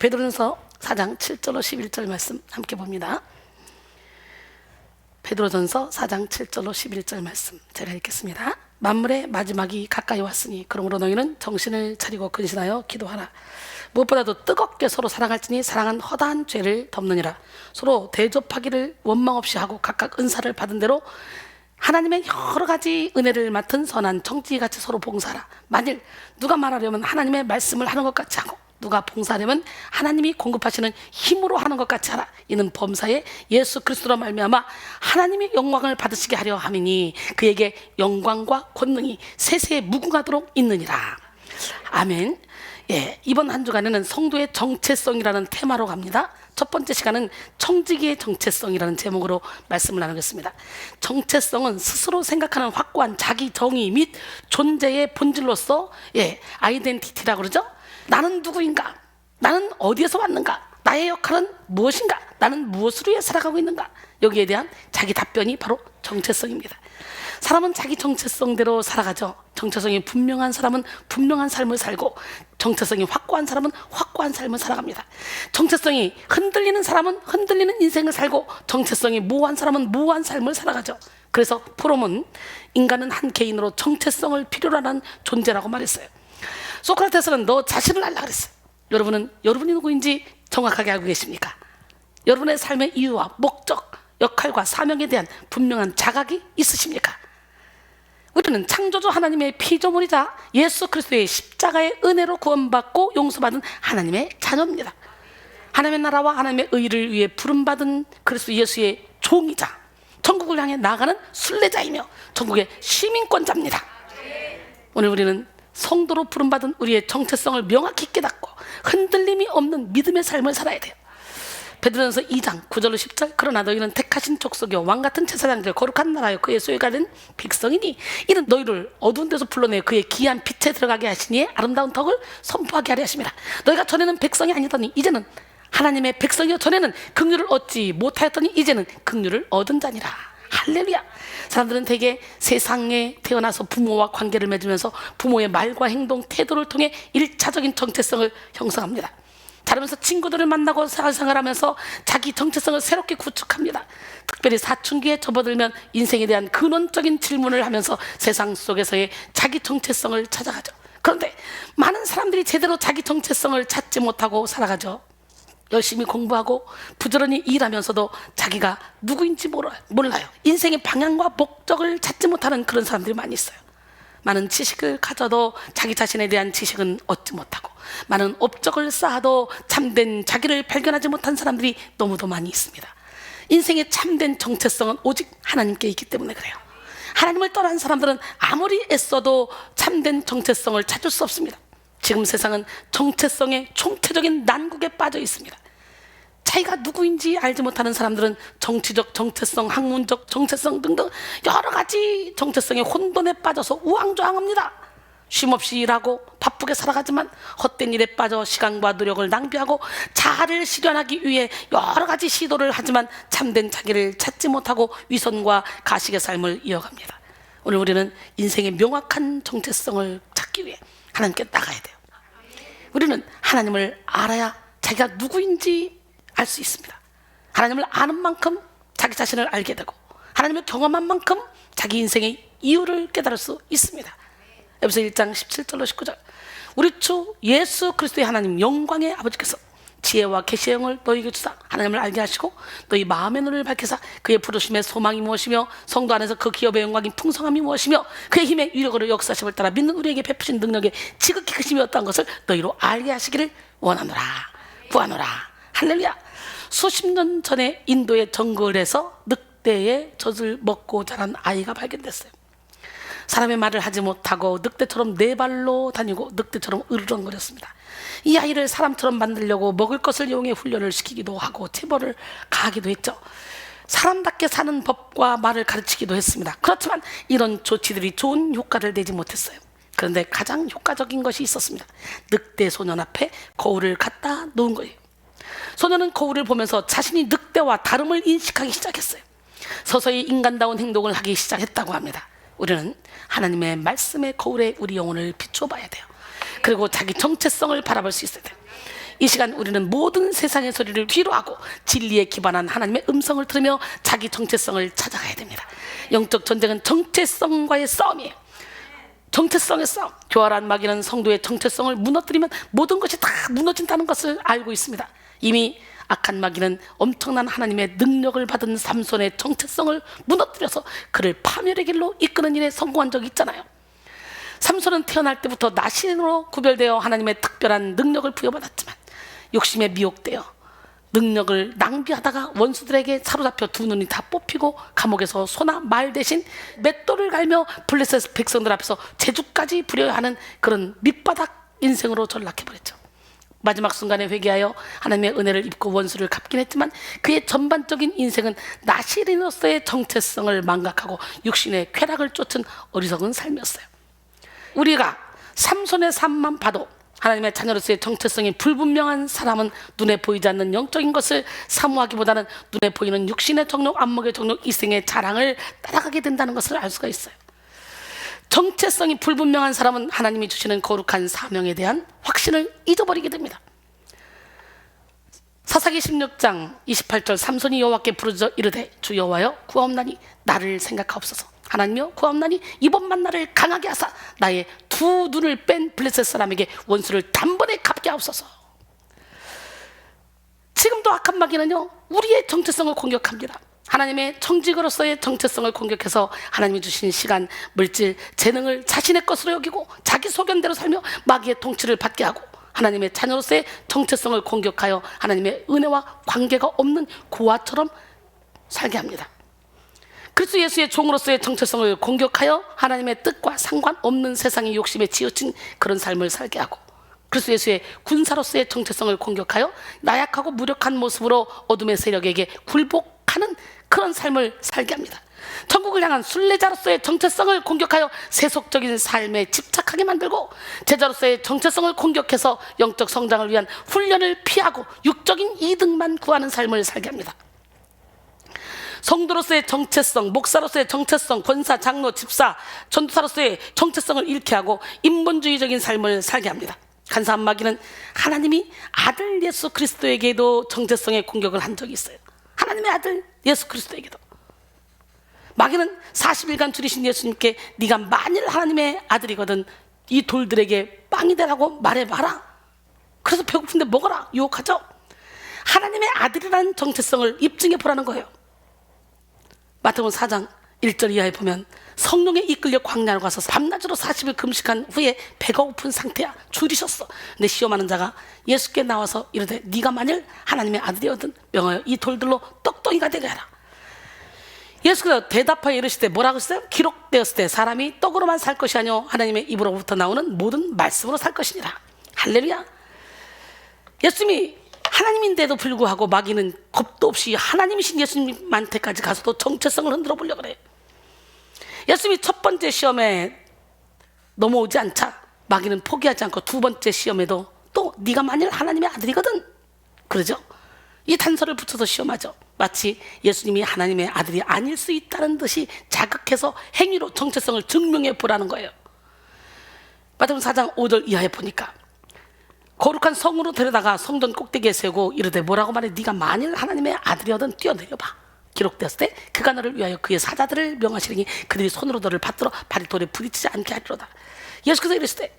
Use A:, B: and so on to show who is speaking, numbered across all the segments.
A: 베드로전서 4장 7절로 11절 말씀 함께 봅니다. 베드로전서 4장 7절로 11절 말씀 제가 읽겠습니다. 만물의 마지막이 가까이 왔으니 그러므로 너희는 정신을 차리고 근신하여 기도하라. 무엇보다도 뜨겁게 서로 사랑할지니 사랑은 허다한 죄를 덮느니라. 서로 대접하기를 원망 없이 하고 각각 은사를 받은 대로 하나님의 여러 가지 은혜를 맡은 선한 청지기같이 서로 봉사하라. 만일 누가 말하려면 하나님의 말씀을 하는 것 같이 하고 누가 봉사하려면 하나님이 공급하시는 힘으로 하는 것 같이 하라. 이는 범사에 예수 그리스도로 말미암아 하나님의 영광을 받으시게 하려 함이니 그에게 영광과 권능이 세세에 무궁하도록 있느니라. 아멘. 예, 이번 한 주간에는 성도의 정체성이라는 테마로 갑니다. 첫 번째 시간은 청지기의 정체성이라는 제목으로 말씀을 나누겠습니다. 정체성은 스스로 생각하는 확고한 자기 정의 및 존재의 본질로서 아이덴티티라고 그러죠. 나는 누구인가? 나는 어디에서 왔는가? 나의 역할은 무엇인가? 나는 무엇을 위해 살아가고 있는가? 여기에 대한 자기 답변이 바로 정체성입니다. 사람은 자기 정체성대로 살아가죠. 정체성이 분명한 사람은 분명한 삶을 살고 정체성이 확고한 사람은 확고한 삶을 살아갑니다. 정체성이 흔들리는 사람은 흔들리는 인생을 살고 정체성이 모호한 사람은 모호한 삶을 살아가죠. 그래서 프롬은 인간은 한 개인으로 정체성을 필요로 하는 존재라고 말했어요. 소크라테스는 너 자신을 알라 그랬어요. 여러분이 누구인지 정확하게 알고 계십니까? 여러분의 삶의 이유와 목적, 역할과 사명에 대한 분명한 자각이 있으십니까? 우리는 창조주 하나님의 피조물이자 예수 그리스도의 십자가의 은혜로 구원받고 용서받은 하나님의 자녀입니다. 하나님의 나라와 하나님의 의를 위해 부름받은 그리스도 예수의 종이자 천국을 향해 나아가는 순례자이며 천국의 시민권자입니다. 오늘 우리는 성도로 부름받은 우리의 정체성을 명확히 깨닫고 흔들림이 없는 믿음의 삶을 살아야 돼요. 베드로전서 2장 9절로 10절 그러나 너희는 택하신 족속이요 왕같은 제사장들 거룩한 나라요 그의 소유가 된 백성이니 이는 너희를 어두운 데서 불러내 그의 기이한 빛에 들어가게 하시니 아름다운 덕을 선포하게 하려 하심이라. 너희가 전에는 백성이 아니더니 이제는 하나님의 백성이요 전에는 긍휼을 얻지 못하였더니 이제는 긍휼을 얻은 자니라. 할렐루야. 사람들은 대개 세상에 태어나서 부모와 관계를 맺으면서 부모의 말과 행동, 태도를 통해 1차적인 정체성을 형성합니다. 자라면서 친구들을 만나고 생활하면서 자기 정체성을 새롭게 구축합니다. 특별히 사춘기에 접어들면 인생에 대한 근원적인 질문을 하면서 세상 속에서의 자기 정체성을 찾아가죠. 그런데 많은 사람들이 제대로 자기 정체성을 찾지 못하고 살아가죠. 열심히 공부하고 부지런히 일하면서도 자기가 누구인지 몰라요. 인생의 방향과 목적을 찾지 못하는 그런 사람들이 많이 있어요. 많은 지식을 가져도 자기 자신에 대한 지식은 얻지 못하고 많은 업적을 쌓아도 참된 자기를 발견하지 못한 사람들이 너무도 많이 있습니다. 인생의 참된 정체성은 오직 하나님께 있기 때문에 그래요. 하나님을 떠난 사람들은 아무리 애써도 참된 정체성을 찾을 수 없습니다. 지금 세상은 정체성의 총체적인 난국에 빠져 있습니다. 자기가 누구인지 알지 못하는 사람들은 정치적 정체성, 학문적 정체성 등등 여러 가지 정체성의 혼돈에 빠져서 우왕좌왕합니다. 쉼없이 일하고 바쁘게 살아가지만 헛된 일에 빠져 시간과 노력을 낭비하고 자아를 실현하기 위해 여러 가지 시도를 하지만 참된 자기를 찾지 못하고 위선과 가식의 삶을 이어갑니다. 오늘 우리는 인생의 명확한 정체성을 찾기 위해 하나님께 나가야 돼요. 우리는 하나님을 알아야 자기가 누구인지 알 수 있습니다. 하나님을 아는 만큼 자기 자신을 알게 되고 하나님을 경험한 만큼 자기 인생의 이유를 깨달을 수 있습니다. 에베소 1장 17절로 19절 우리 주 예수 그리스도의 하나님 영광의 아버지께서 지혜와 계시의 영을 너희에게 주사 하나님을 알게 하시고 너희 마음의 눈을 밝히사 그의 부르심의 소망이 무엇이며 성도 안에서 그 기업의 영광이 풍성함이 무엇이며 그의 힘의 위력으로 역사심을 따라 믿는 우리에게 베푸신 능력의 지극히 크심이 어떠한 것을 너희로 알게 하시기를 원하노라. 구하노라. 할렐루야. 수십 년 전에 인도의 정글에서 늑대의 젖을 먹고 자란 아이가 발견됐어요. 사람의 말을 하지 못하고 늑대처럼 네 발로 다니고 늑대처럼 으르렁거렸습니다. 이 아이를 사람처럼 만들려고 먹을 것을 이용해 훈련을 시키기도 하고 체벌을 가하기도 했죠. 사람답게 사는 법과 말을 가르치기도 했습니다. 그렇지만 이런 조치들이 좋은 효과를 내지 못했어요. 그런데 가장 효과적인 것이 있었습니다. 늑대 소년 앞에 거울을 갖다 놓은 거예요. 소년은 거울을 보면서 자신이 늑대와 다름을 인식하기 시작했어요. 서서히 인간다운 행동을 하기 시작했다고 합니다. 우리는 하나님의 말씀의 거울에 우리 영혼을 비춰봐야 돼요. 그리고 자기 정체성을 바라볼 수 있어야 돼요. 이 시간 우리는 모든 세상의 소리를 뒤로하고 진리에 기반한 하나님의 음성을 들으며 자기 정체성을 찾아가야 됩니다. 영적 전쟁은 정체성과의 싸움이에요. 정체성의 싸움. 교활한 마귀는 성도의 정체성을 무너뜨리면 모든 것이 다 무너진다는 것을 알고 있습니다. 이미 악한 마귀는 엄청난 하나님의 능력을 받은 삼손의 정체성을 무너뜨려서 그를 파멸의 길로 이끄는 일에 성공한 적이 있잖아요. 삼손은 태어날 때부터 나신으로 구별되어 하나님의 특별한 능력을 부여받았지만 욕심에 미혹되어 능력을 낭비하다가 원수들에게 사로잡혀 두 눈이 다 뽑히고 감옥에서 소나 말 대신 맷돌을 갈며 블레셋 백성들 앞에서 제주까지 부려야 하는 그런 밑바닥 인생으로 전락해버렸죠. 마지막 순간에 회개하여 하나님의 은혜를 입고 원수를 갚긴 했지만 그의 전반적인 인생은 나시린으로서의 정체성을 망각하고 육신의 쾌락을 쫓은 어리석은 삶이었어요. 우리가 삼손의 삶만 봐도 하나님의 자녀로서의 정체성이 불분명한 사람은 눈에 보이지 않는 영적인 것을 사모하기보다는 눈에 보이는 육신의 정욕, 안목의 정욕, 이생의 자랑을 따라가게 된다는 것을 알 수가 있어요. 정체성이 불분명한 사람은 하나님이 주시는 거룩한 사명에 대한 확신을 잊어버리게 됩니다. 사사기 16장 28절 삼손이 여호와께 부르짖어 이르되 주 여호와여 구하옵나니 나를 생각하옵소서. 하나님이여 구하옵나니 이번만 나를 강하게 하사 나의 두 눈을 뺀 블레셋 사람에게 원수를 단번에 갚게 하옵소서. 지금도 악한 마귀는요 우리의 정체성을 공격합니다. 하나님의 청직으로서의 정체성을 공격해서 하나님이 주신 시간, 물질, 재능을 자신의 것으로 여기고 자기 소견대로 살며 마귀의 통치를 받게 하고 하나님의 자녀로서의 정체성을 공격하여 하나님의 은혜와 관계가 없는 고아처럼 살게 합니다. 그리스도 예수의 종으로서의 정체성을 공격하여 하나님의 뜻과 상관없는 세상의 욕심에 치우친 그런 삶을 살게 하고 그리스도 예수의 군사로서의 정체성을 공격하여 나약하고 무력한 모습으로 어둠의 세력에게 굴복하는 그런 삶을 살게 합니다. 천국을 향한 순례자로서의 정체성을 공격하여 세속적인 삶에 집착하게 만들고 제자로서의 정체성을 공격해서 영적 성장을 위한 훈련을 피하고 육적인 이득만 구하는 삶을 살게 합니다. 성도로서의 정체성, 목사로서의 정체성, 권사, 장로, 집사, 전도사로서의 정체성을 잃게 하고 인본주의적인 삶을 살게 합니다. 간사한 마귀는 하나님이 아들 예수 그리스도에게도 정체성의 공격을 한 적이 있어요. 하나님의 아들 예수 그리스도에게도. 마귀는 40일간 줄이신 예수님께 네가 만일 하나님의 아들이거든 이 돌들에게 빵이 되라고 말해봐라. 그래서 배고픈데 먹어라 유혹하죠. 하나님의 아들이라는 정체성을 입증해 보라는 거예요. 마태복음 4장 1절 이하에 보면 성령에 이끌려 광야로 가서 밤낮으로 40일 금식한 후에 배가 고픈 상태야. 줄이셨어. 근데 시험하는 자가 예수께 나와서 이르되 네가 만일 하나님의 아들이거든 명하여 이 돌들로 떡덩이가 되게 하라. 예수께서 대답하여 이르시되 뭐라고 했어요? 기록되었을 때 사람이 떡으로만 살 것이 아니요 하나님의 입으로부터 나오는 모든 말씀으로 살 것이니라. 할렐루야. 예수님이 하나님인데도 불구하고 마귀는 겁도 없이 하나님이신 예수님한테까지 가서도 정체성을 흔들어 보려고 그래요. 예수님이 첫 번째 시험에 넘어오지 않자 마귀는 포기하지 않고 두 번째 시험에도 또 네가 만일 하나님의 아들이거든 그러죠. 이 단서를 붙여서 시험하죠. 마치 예수님이 하나님의 아들이 아닐 수 있다는 듯이 자극해서 행위로 정체성을 증명해 보라는 거예요. 마태복음 4장 5절 이하에 보니까 거룩한 성으로 데려다가 성전 꼭대기에 세우고 이르되 뭐라고 말해? 네가 만일 하나님의 아들이거든 뛰어내려봐. 기록되었을 때 그가 너를 위하여 그의 사자들을 명하시리니 그들이 손으로 너를 받들어 발이 돌에 부딪히지 않게 하리로다. 예수께서 이랬을 때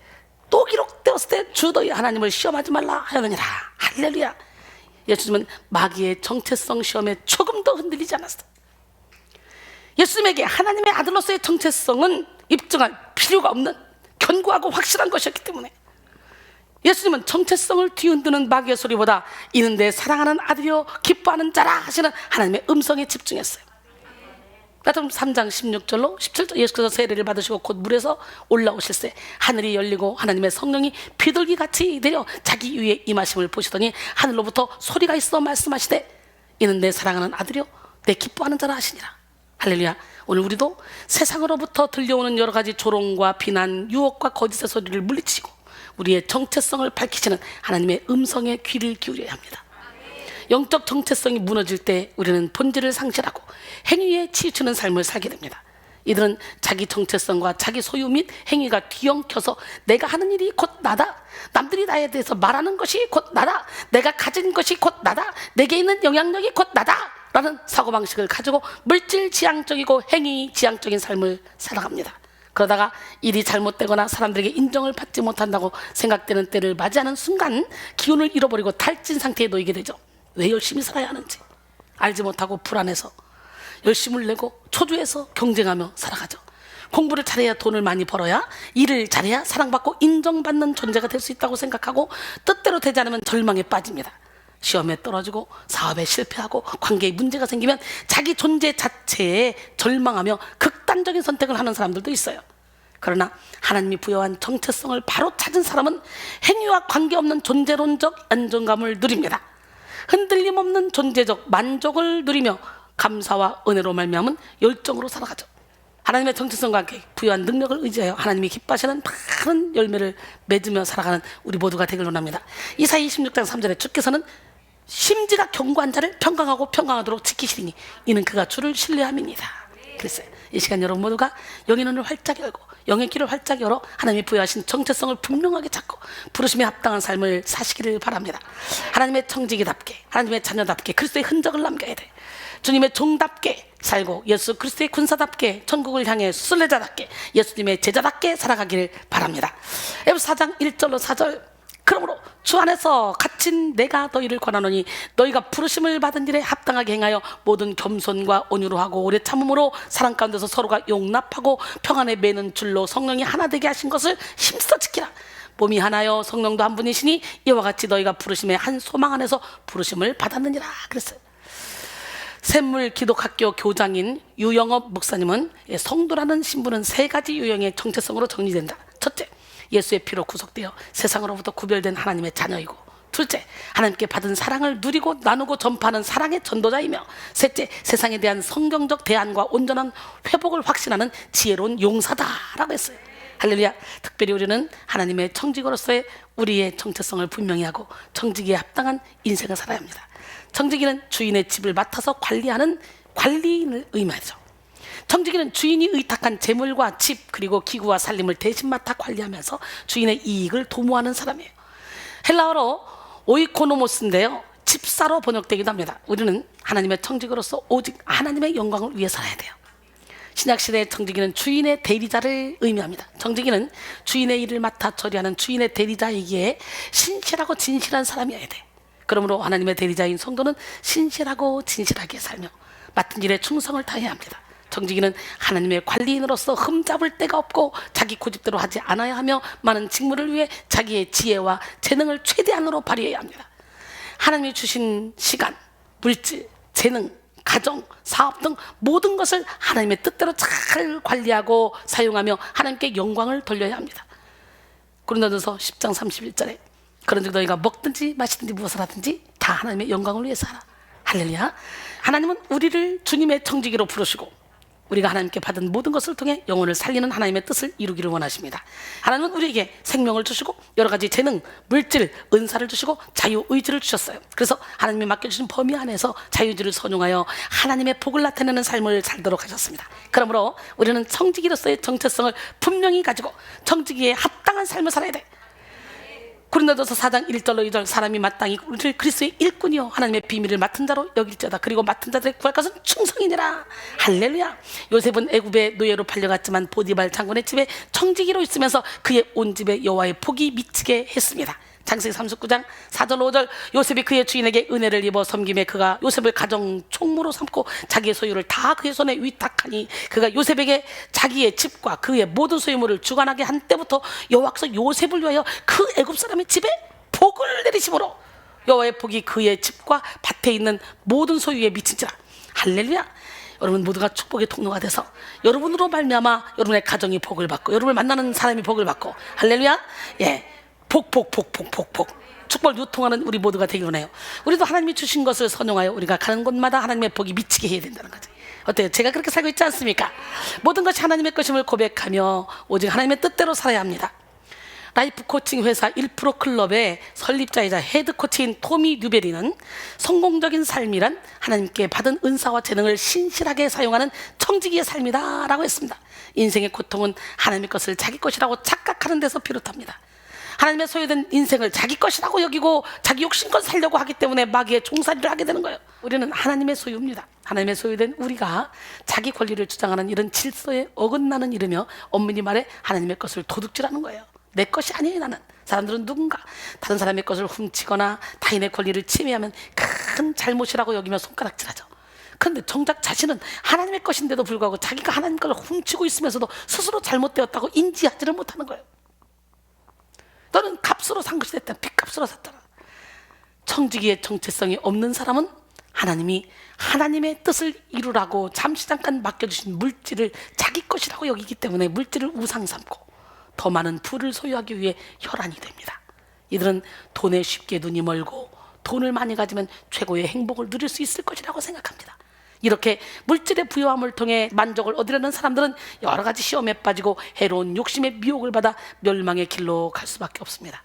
A: 또 기록되었을 때 주 너희 하나님을 시험하지 말라 하였느니라. 할렐루야. 예수님은 마귀의 정체성 시험에 조금 더 흔들리지 않았어요. 예수님에게 하나님의 아들로서의 정체성은 입증할 필요가 없는 견고하고 확실한 것이었기 때문에 예수님은 정체성을 뒤흔드는 마귀의 소리보다 이는 내 사랑하는 아들이요 기뻐하는 자라 하시는 하나님의 음성에 집중했어요. 마태복음 3장 16절로 17절 예수께서 세례를 받으시고 곧 물에서 올라오실세 하늘이 열리고 하나님의 성령이 비둘기같이 내려 자기 위에 임하심을 보시더니 하늘로부터 소리가 있어 말씀하시되 이는 내 사랑하는 아들이요 내 기뻐하는 자라 하시니라. 할렐루야. 오늘 우리도 세상으로부터 들려오는 여러 가지 조롱과 비난, 유혹과 거짓의 소리를 물리치고 우리의 정체성을 밝히시는 하나님의 음성에 귀를 기울여야 합니다. 영적 정체성이 무너질 때 우리는 본질을 상실하고 행위에 치우치는 삶을 살게 됩니다. 이들은 자기 정체성과 자기 소유 및 행위가 뒤엉켜서 내가 하는 일이 곧 나다, 남들이 나에 대해서 말하는 것이 곧 나다, 내가 가진 것이 곧 나다, 내게 있는 영향력이 곧 나다 라는 사고방식을 가지고 물질지향적이고 행위지향적인 삶을 살아갑니다. 그러다가 일이 잘못되거나 사람들에게 인정을 받지 못한다고 생각되는 때를 맞이하는 순간 기운을 잃어버리고 탈진 상태에 놓이게 되죠. 왜 열심히 살아야 하는지 알지 못하고 불안해서 열심을 내고 초조해서 경쟁하며 살아가죠. 공부를 잘해야 돈을 많이 벌어야, 일을 잘해야 사랑받고 인정받는 존재가 될 수 있다고 생각하고 뜻대로 되지 않으면 절망에 빠집니다. 시험에 떨어지고 사업에 실패하고 관계에 문제가 생기면 자기 존재 자체에 절망하며 극단적인 선택을 하는 사람들도 있어요. 그러나 하나님이 부여한 정체성을 바로 찾은 사람은 행위와 관계없는 존재론적 안정감을 누립니다. 흔들림 없는 존재적 만족을 누리며 감사와 은혜로 말미암은 열정으로 살아가죠. 하나님의 정체성과 함께 부여한 능력을 의지하여 하나님이 기뻐하시는 많은 열매를 맺으며 살아가는 우리 모두가 되길 원합니다. 이사야 26장 3절에 주께서는 심지가 견고한 자를 평강하고 평강하도록 지키시리니 이는 그가 주를 신뢰함이니이다. 그랬어요. 이 시간 여러분 모두가 영의 눈을 활짝 열고 영의 귀를 활짝 열어 하나님이 부여하신 정체성을 분명하게 찾고 부르심에 합당한 삶을 사시기를 바랍니다. 하나님의 청지기답게, 하나님의 자녀답게 그리스도의 흔적을 남겨야 돼. 주님의 종답게 살고 예수 그리스도의 군사답게 천국을 향해 순례자답게 예수님의 제자답게 살아가기를 바랍니다. 에베소 4장 1절로 4절 그러므로 주 안에서 갇힌 내가 너희를 권하노니 너희가 부르심을 받은 일에 합당하게 행하여 모든 겸손과 온유로 하고 오래 참음으로 사랑 가운데서 서로가 용납하고 평안에 매는 줄로 성령이 하나 되게 하신 것을 힘써 지키라. 몸이 하나요 성령도 한 분이시니 이와 같이 너희가 부르심의 한 소망 안에서 부르심을 받았느니라 그랬어요. 샘물 기독학교 교장인 유영업 목사님은 성도라는 신분은 세 가지 유형의 정체성으로 정리된다. 첫째, 예수의 피로 구속되어 세상으로부터 구별된 하나님의 자녀이고, 둘째, 하나님께 받은 사랑을 누리고 나누고 전파하는 사랑의 전도자이며, 셋째, 세상에 대한 성경적 대안과 온전한 회복을 확신하는 지혜로운 용사다라고 했어요. 할렐루야. 특별히 우리는 하나님의 청지기로서의 우리의 정체성을 분명히 하고 청지기에 합당한 인생을 살아야 합니다. 청지기는 주인의 집을 맡아서 관리하는 관리인을 의미하죠. 청지기는 주인이 의탁한 재물과 집 그리고 기구와 살림을 대신 맡아 관리하면서 주인의 이익을 도모하는 사람이에요. 헬라어로 오이코노모스인데요, 집사로 번역되기도 합니다. 우리는 하나님의 청지기로서 오직 하나님의 영광을 위해 살아야 돼요. 신약시대의 청지기는 주인의 대리자를 의미합니다. 청지기는 주인의 일을 맡아 처리하는 주인의 대리자이기에 신실하고 진실한 사람이어야 돼. 그러므로 하나님의 대리자인 성도는 신실하고 진실하게 살며 맡은 일에 충성을 다해야 합니다. 청지기는 하나님의 관리인으로서 흠잡을 데가 없고 자기 고집대로 하지 않아야 하며 많은 직무를 위해 자기의 지혜와 재능을 최대한으로 발휘해야 합니다. 하나님이 주신 시간, 물질, 재능, 가정, 사업 등 모든 것을 하나님의 뜻대로 잘 관리하고 사용하며 하나님께 영광을 돌려야 합니다. 고린도전서 10장 31절에 그런즉 너희가 먹든지 마시든지 무엇을 하든지 다 하나님의 영광을 위해서 하라. 할렐루야. 하나님은 우리를 주님의 청지기로 부르시고 우리가 하나님께 받은 모든 것을 통해 영혼을 살리는 하나님의 뜻을 이루기를 원하십니다. 하나님은 우리에게 생명을 주시고 여러 가지 재능, 물질, 은사를 주시고 자유의지를 주셨어요. 그래서 하나님이 맡겨주신 범위 안에서 자유의지를 선용하여 하나님의 복을 나타내는 삶을 살도록 하셨습니다. 그러므로 우리는 청지기로서의 정체성을 분명히 가지고 청지기에 합당한 삶을 살아야 돼. 고린도전서 4장 1절로 2절 사람이 마땅히 우리를 그리스도의 일꾼이요 하나님의 비밀을 맡은 자로 여길지어다. 그리고 맡은 자들의 구할 것은 충성이니라. 할렐루야. 요셉은 애굽의 노예로 팔려갔지만 보디발 장군의 집에 청지기로 있으면서 그의 온 집에 여호와의 복이 미치게 했습니다. 창세기 39장 4절 5절 요셉이 그의 주인에게 은혜를 입어 섬김에 그가 요셉을 가정 총무로 삼고 자기의 소유를 다 그의 손에 위탁하니 그가 요셉에게 자기의 집과 그의 모든 소유물을 주관하게 한 때부터 여호와께서 요셉을 위하여 그 애굽 사람의 집에 복을 내리심으로 여호와의 복이 그의 집과 밭에 있는 모든 소유에 미친지라. 할렐루야. 여러분 모두가 축복의 통로가 돼서 여러분으로 말미암아 여러분의 가정이 복을 받고 여러분을 만나는 사람이 복을 받고, 할렐루야. 예. 복 축복을 유통하는 우리 모두가 되길 원해요. 우리도 하나님이 주신 것을 선용하여 우리가 가는 곳마다 하나님의 복이 미치게 해야 된다는 거지. 어때요? 제가 그렇게 살고 있지 않습니까? 모든 것이 하나님의 것임을 고백하며 오직 하나님의 뜻대로 살아야 합니다. 라이프 코칭 회사 1% 클럽의 설립자이자 헤드 코치인 토미 뉴베리는 성공적인 삶이란 하나님께 받은 은사와 재능을 신실하게 사용하는 청지기의 삶이다 라고 했습니다. 인생의 고통은 하나님의 것을 자기 것이라고 착각하는 데서 비롯합니다. 하나님의 소유된 인생을 자기 것이라고 여기고 자기 욕심껏 살려고 하기 때문에 마귀의 종살이를 하게 되는 거예요. 우리는 하나님의 소유입니다. 하나님의 소유된 우리가 자기 권리를 주장하는 이런 질서에 어긋나는 일이며 엄밀히 말해 하나님의 것을 도둑질하는 거예요. 내 것이 아니에요. 나는. 사람들은 누군가 다른 사람의 것을 훔치거나 타인의 권리를 침해하면 큰 잘못이라고 여기며 손가락질하죠. 그런데 정작 자신은 하나님의 것인데도 불구하고 자기가 하나님 것을 훔치고 있으면서도 스스로 잘못되었다고 인지하지를 못하는 거예요. 너는 값으로 산 것이 됐다. 빚값으로 샀잖아. 청지기의 정체성이 없는 사람은 하나님이 하나님의 뜻을 이루라고 잠시 잠깐 맡겨주신 물질을 자기 것이라고 여기기 때문에 물질을 우상 삼고 더 많은 부를 소유하기 위해 혈안이 됩니다. 이들은 돈에 쉽게 눈이 멀고 돈을 많이 가지면 최고의 행복을 누릴 수 있을 것이라고 생각합니다. 이렇게 물질의 부유함을 통해 만족을 얻으려는 사람들은 여러 가지 시험에 빠지고 해로운 욕심의 미혹을 받아 멸망의 길로 갈 수밖에 없습니다.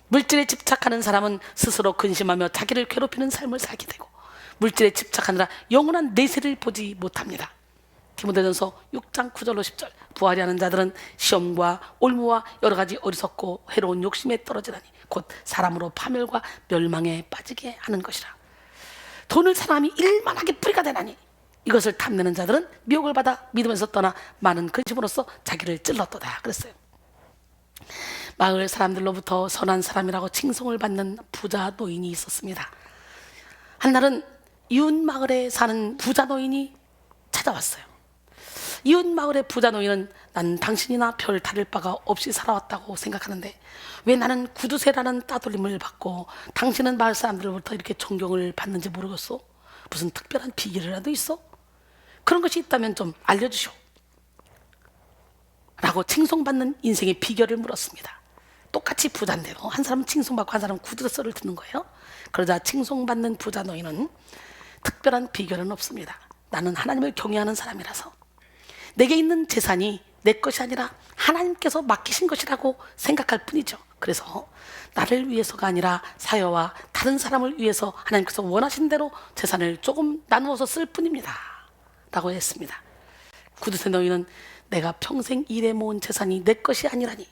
A: 물질에 집착하는 사람은 스스로 근심하며 자기를 괴롭히는 삶을 살게 되고 물질에 집착하느라 영원한 내세를 보지 못합니다. 디모데전서 6장 9절로 10절 부활이 하는 자들은 시험과 올무와 여러 가지 어리석고 해로운 욕심에 떨어지다니 곧 사람으로 파멸과 멸망에 빠지게 하는 것이라. 돈을 사랑함이 일만하게 뿌리가 되나니 이것을 탐내는 자들은 미혹을 받아 믿으면서 떠나 많은 근심으로써 자기를 찔렀도다 그랬어요. 마을 사람들로부터 선한 사람이라고 칭송을 받는 부자 노인이 있었습니다. 한날은 이웃 마을에 사는 부자 노인이 찾아왔어요. 이웃 마을의 부자 노인은 난 당신이나 별 다를 바가 없이 살아왔다고 생각하는데 왜 나는 구두쇠라는 따돌림을 받고 당신은 마을 사람들로부터 이렇게 존경을 받는지 모르겠소? 무슨 특별한 비결이라도 있어? 그런 것이 있다면 좀 알려주시오 라고 칭송받는 인생의 비결을 물었습니다. 똑같이 부자인데도 한 사람은 칭송받고 한 사람은 구두쇠를 듣는 거예요. 그러자 칭송받는 부자 노인은 특별한 비결은 없습니다. 나는 하나님을 경외하는 사람이라서 내게 있는 재산이 내 것이 아니라 하나님께서 맡기신 것이라고 생각할 뿐이죠. 그래서 나를 위해서가 아니라 사여와 다른 사람을 위해서 하나님께서 원하신 대로 재산을 조금 나누어서 쓸 뿐입니다 라고 했습니다. 구두쇠 노인은 내가 평생 일해 모은 재산이 내 것이 아니라니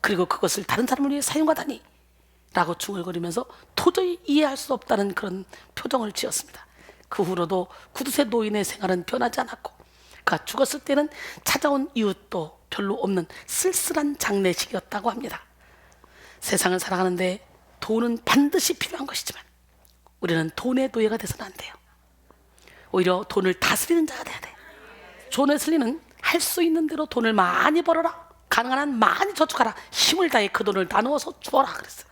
A: 그리고 그것을 다른 사람을 위해 사용하다니 라고 중얼거리면서 도저히 이해할 수 없다는 그런 표정을 지었습니다. 그 후로도 구두쇠 노인의 생활은 변하지 않았고 그가 죽었을 때는 찾아온 이웃도 별로 없는 쓸쓸한 장례식이었다고 합니다. 세상을 살아가는데 돈은 반드시 필요한 것이지만 우리는 돈의 노예가 돼서는 안 돼요. 오히려 돈을 다스리는 자가 돼야 돼. 존 웨슬리는 할 수 있는 대로 돈을 많이 벌어라, 가능한 한 많이 저축하라, 힘을 다해 그 돈을 나누어서 주어라 그랬어요.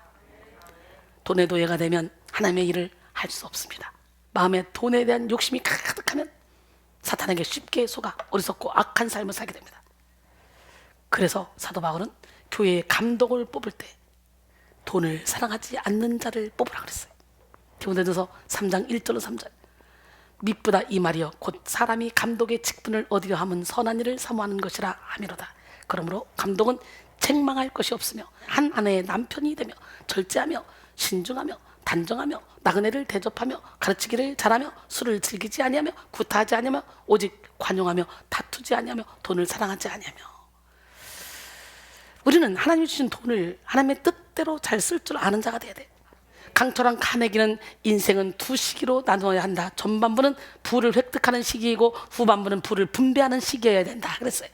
A: 돈의 노예가 되면 하나님의 일을 할 수 없습니다. 마음에 돈에 대한 욕심이 가득하면 사탄에게 쉽게 속아 어리석고 악한 삶을 살게 됩니다. 그래서 사도 바울은 교회의 감독을 뽑을 때 돈을 사랑하지 않는 자를 뽑으라 그랬어요. 디모데전서 3장 1절로 3절 미쁘다 이 말이여 곧 사람이 감독의 직분을 얻으려 함은 선한 일을 사모하는 것이라 함이로다. 그러므로 감독은 책망할 것이 없으며 한 아내의 남편이 되며 절제하며 신중하며 단정하며 나그네를 대접하며 가르치기를 잘하며 술을 즐기지 아니하며 구타하지 아니하며 오직 관용하며 다투지 아니하며 돈을 사랑하지 아니하며. 우리는 하나님이 주신 돈을 하나님의 뜻대로 잘 쓸 줄 아는 자가 돼야 돼. 강철한 카네기는 인생은 두 시기로 나누어야 한다. 전반부는 부를 획득하는 시기이고 후반부는 부를 분배하는 시기여야 된다 그랬어요.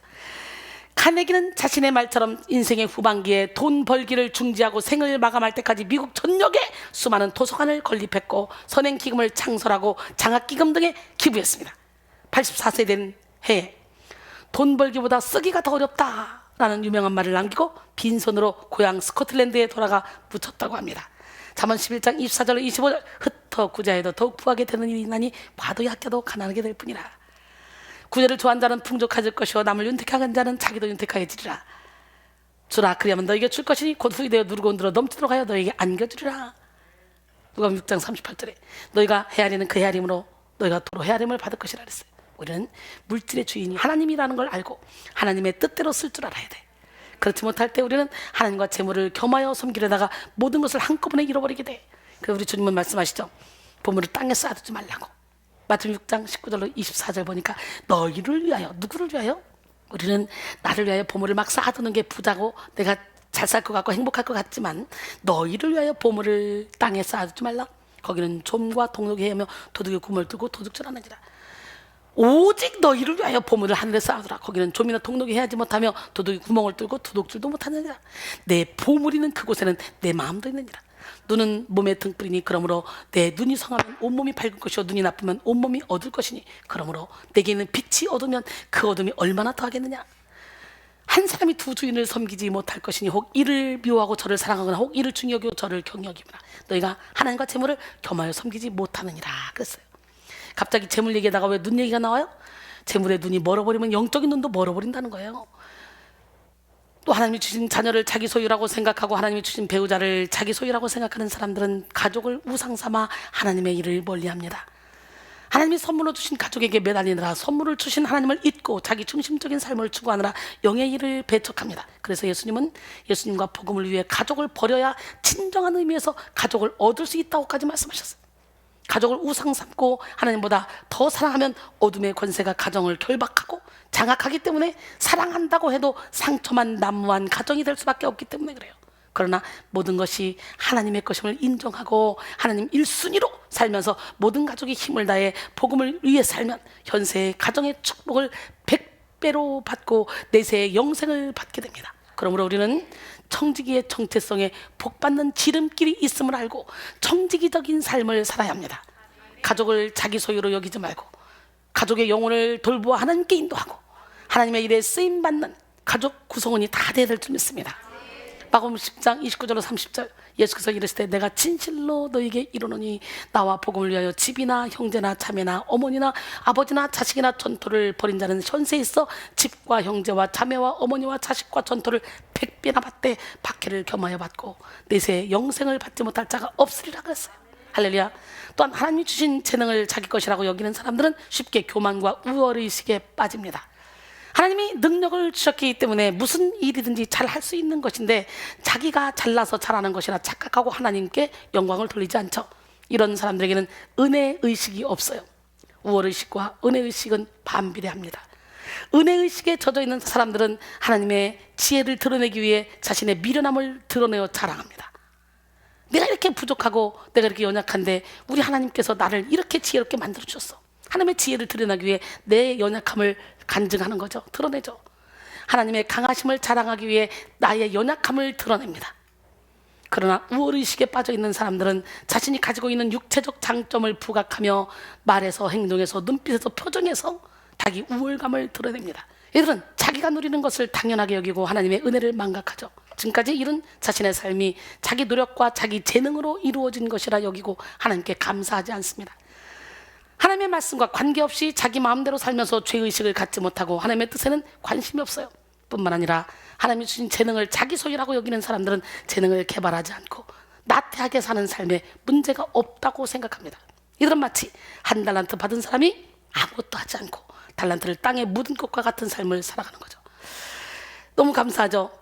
A: 카네기는 자신의 말처럼 인생의 후반기에 돈 벌기를 중지하고 생을 마감할 때까지 미국 전역에 수많은 도서관을 건립했고 선행기금을 창설하고 장학기금 등에 기부했습니다. 84세 된 해에 돈 벌기보다 쓰기가 더 어렵다라는 유명한 말을 남기고 빈손으로 고향 스코틀랜드에 돌아가 묻혔다고 합니다. 잠언 11장 24절로 25절 흩어 구제해도 더욱 부하게 되는 일이 있나니 과도히 아껴도 가난하게 될 뿐이라. 구제를 좋아하는 자는 풍족해질 것이요 남을 윤택한 자는 자기도 윤택하여지리라. 주라 그리하면 너에게 줄 것이니 곧 후이 되어 누르고 흔들어 넘치도록 하여 너에게 안겨주리라. 누가복음 6장 38절에 너희가 헤아리는 그 헤아림으로 너희가 도로 헤아림을 받을 것이라 그랬어요. 우리는 물질의 주인이 하나님이라는 걸 알고 하나님의 뜻대로 쓸 줄 알아야 돼. 그렇지 못할 때 우리는 하나님과 재물을 겸하여 섬기려다가 모든 것을 한꺼번에 잃어버리게 돼. 그래서 우리 주님은 말씀하시죠. 보물을 땅에 쌓아두지 말라고. 마태복음 6장 19절로 24절 보니까 너희를 위하여, 누구를 위하여? 우리는 나를 위하여 보물을 막 쌓아두는 게 부자고 내가 잘 살 것 같고 행복할 것 같지만 너희를 위하여 보물을 땅에 쌓아두지 말라. 거기는 좀과 동록이 헤매며 도둑이 구멍을 뚫고 도둑질하느니라. 오직 너희를 위하여 보물을 하늘에 쌓아두라. 거기는 좀이나 동록이 해하지 못하며 도둑이 구멍을 뚫고 도둑질도 못하느니라. 내 보물이 있는 그곳에는 내 마음도 있느니라. 눈은 몸의 등불이니 그러므로 내 눈이 성하면 온몸이 밝을 것이요 눈이 나쁘면 온몸이 어두울 것이니 그러므로 내게 있는 빛이 어두면 그 어둠이 얼마나 더하겠느냐. 한 사람이 두 주인을 섬기지 못할 것이니 혹 이를 미워하고 저를 사랑하거나 혹 이를 중히 여기고 저를 경히 여기거나 너희가 하나님과 재물을 겸하여 섬기지 못하느니라 그랬어요. 갑자기 재물 얘기하다가 왜 눈 얘기가 나와요? 재물의 눈이 멀어버리면 영적인 눈도 멀어버린다는 거예요. 또 하나님이 주신 자녀를 자기 소유라고 생각하고 하나님이 주신 배우자를 자기 소유라고 생각하는 사람들은 가족을 우상 삼아 하나님의 일을 멀리합니다. 하나님이 선물로 주신 가족에게 매달리느라 선물을 주신 하나님을 잊고 자기 중심적인 삶을 추구하느라 영의 일을 배척합니다. 그래서 예수님은 예수님과 복음을 위해 가족을 버려야 진정한 의미에서 가족을 얻을 수 있다고까지 말씀하셨어요. 가족을 우상 삼고 하나님보다 더 사랑하면 어둠의 권세가 가정을 결박하고 장악하기 때문에 사랑한다고 해도 상처만 난무한 가정이 될 수밖에 없기 때문에 그래요. 그러나 모든 것이 하나님의 것임을 인정하고 하나님 1순위로 살면서 모든 가족이 힘을 다해 복음을 위해 살면 현세의 가정의 축복을 100배로 받고 내세의 영생을 받게 됩니다. 그러므로 우리는 청지기의 정체성에 복받는 지름길이 있음을 알고 청지기적인 삶을 살아야 합니다. 가족을 자기 소유로 여기지 말고 가족의 영혼을 돌보아 하나님께 인도하고 하나님의 일에 쓰임받는 가족 구성원이 다 되어야 될 줄 믿습니다. 마가복음 10장 29절로 30절 예수께서 이르실 때 내가 진실로 너에게 이르노니 나와 복음을 위하여 집이나 형제나 자매나 어머니나 아버지나 자식이나 전토를 벌인 자는 현세에 있어 집과 형제와 자매와 어머니와 자식과 전토를 100배나 받되 박해를 겸하여 받고 내세 영생을 받지 못할 자가 없으리라 그랬어요. 할렐루야. 또한 하나님이 주신 재능을 자기 것이라고 여기는 사람들은 쉽게 교만과 우월의식에 빠집니다. 하나님이 능력을 주셨기 때문에 무슨 일이든지 잘 할 수 있는 것인데 자기가 잘나서 잘하는 것이라 착각하고 하나님께 영광을 돌리지 않죠. 이런 사람들에게는 은혜의식이 없어요. 우월의식과 은혜의식은 반비례합니다. 은혜의식에 젖어 있는 사람들은 하나님의 지혜를 드러내기 위해 자신의 미련함을 드러내어 자랑합니다. 내가 이렇게 부족하고 내가 이렇게 연약한데 우리 하나님께서 나를 이렇게 지혜롭게 만들어 주셨어. 하나님의 지혜를 드러내기 위해 내 연약함을 간증하는 거죠. 드러내죠. 하나님의 강하심을 자랑하기 위해 나의 연약함을 드러냅니다. 그러나 우월의식에 빠져있는 사람들은 자신이 가지고 있는 육체적 장점을 부각하며 말에서 행동에서 눈빛에서 표정에서 자기 우월감을 드러냅니다. 이들은 자기가 누리는 것을 당연하게 여기고 하나님의 은혜를 망각하죠. 지금까지 이런 자신의 삶이 자기 노력과 자기 재능으로 이루어진 것이라 여기고 하나님께 감사하지 않습니다. 하나님의 말씀과 관계없이 자기 마음대로 살면서 죄의식을 갖지 못하고 하나님의 뜻에는 관심이 없어요. 뿐만 아니라 하나님이 주신 재능을 자기 소유라고 여기는 사람들은 재능을 개발하지 않고 나태하게 사는 삶에 문제가 없다고 생각합니다. 이들은 마치 한 달란트 받은 사람이 아무것도 하지 않고 달란트를 땅에 묻은 것과 같은 삶을 살아가는 거죠. 너무 감사하죠.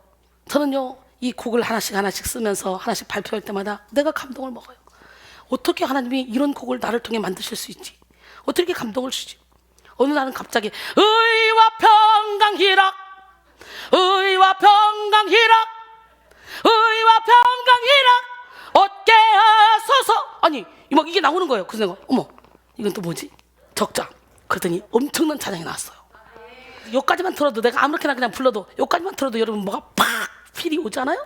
A: 저는요 이 곡을 하나씩 쓰면서 하나씩 발표할 때마다 내가 감동을 먹어요. 어떻게 하나님이 이런 곡을 나를 통해 만드실 수 있지? 어떻게 감동을 주지? 어느 날은 갑자기 의와 평강 희락, 의와 평강 희락, 의와 평강 희락 얻게 하소서. 아니 막 이게 나오는 거예요. 그래서 내가 어머 이건 또 뭐지? 적자. 그랬더니 엄청난 찬양이 나왔어요. 여기까지만 들어도 내가 아무렇게나 그냥 불러도 여기까지만 들어도 여러분 뭐가 팍 필이 오지 않아요?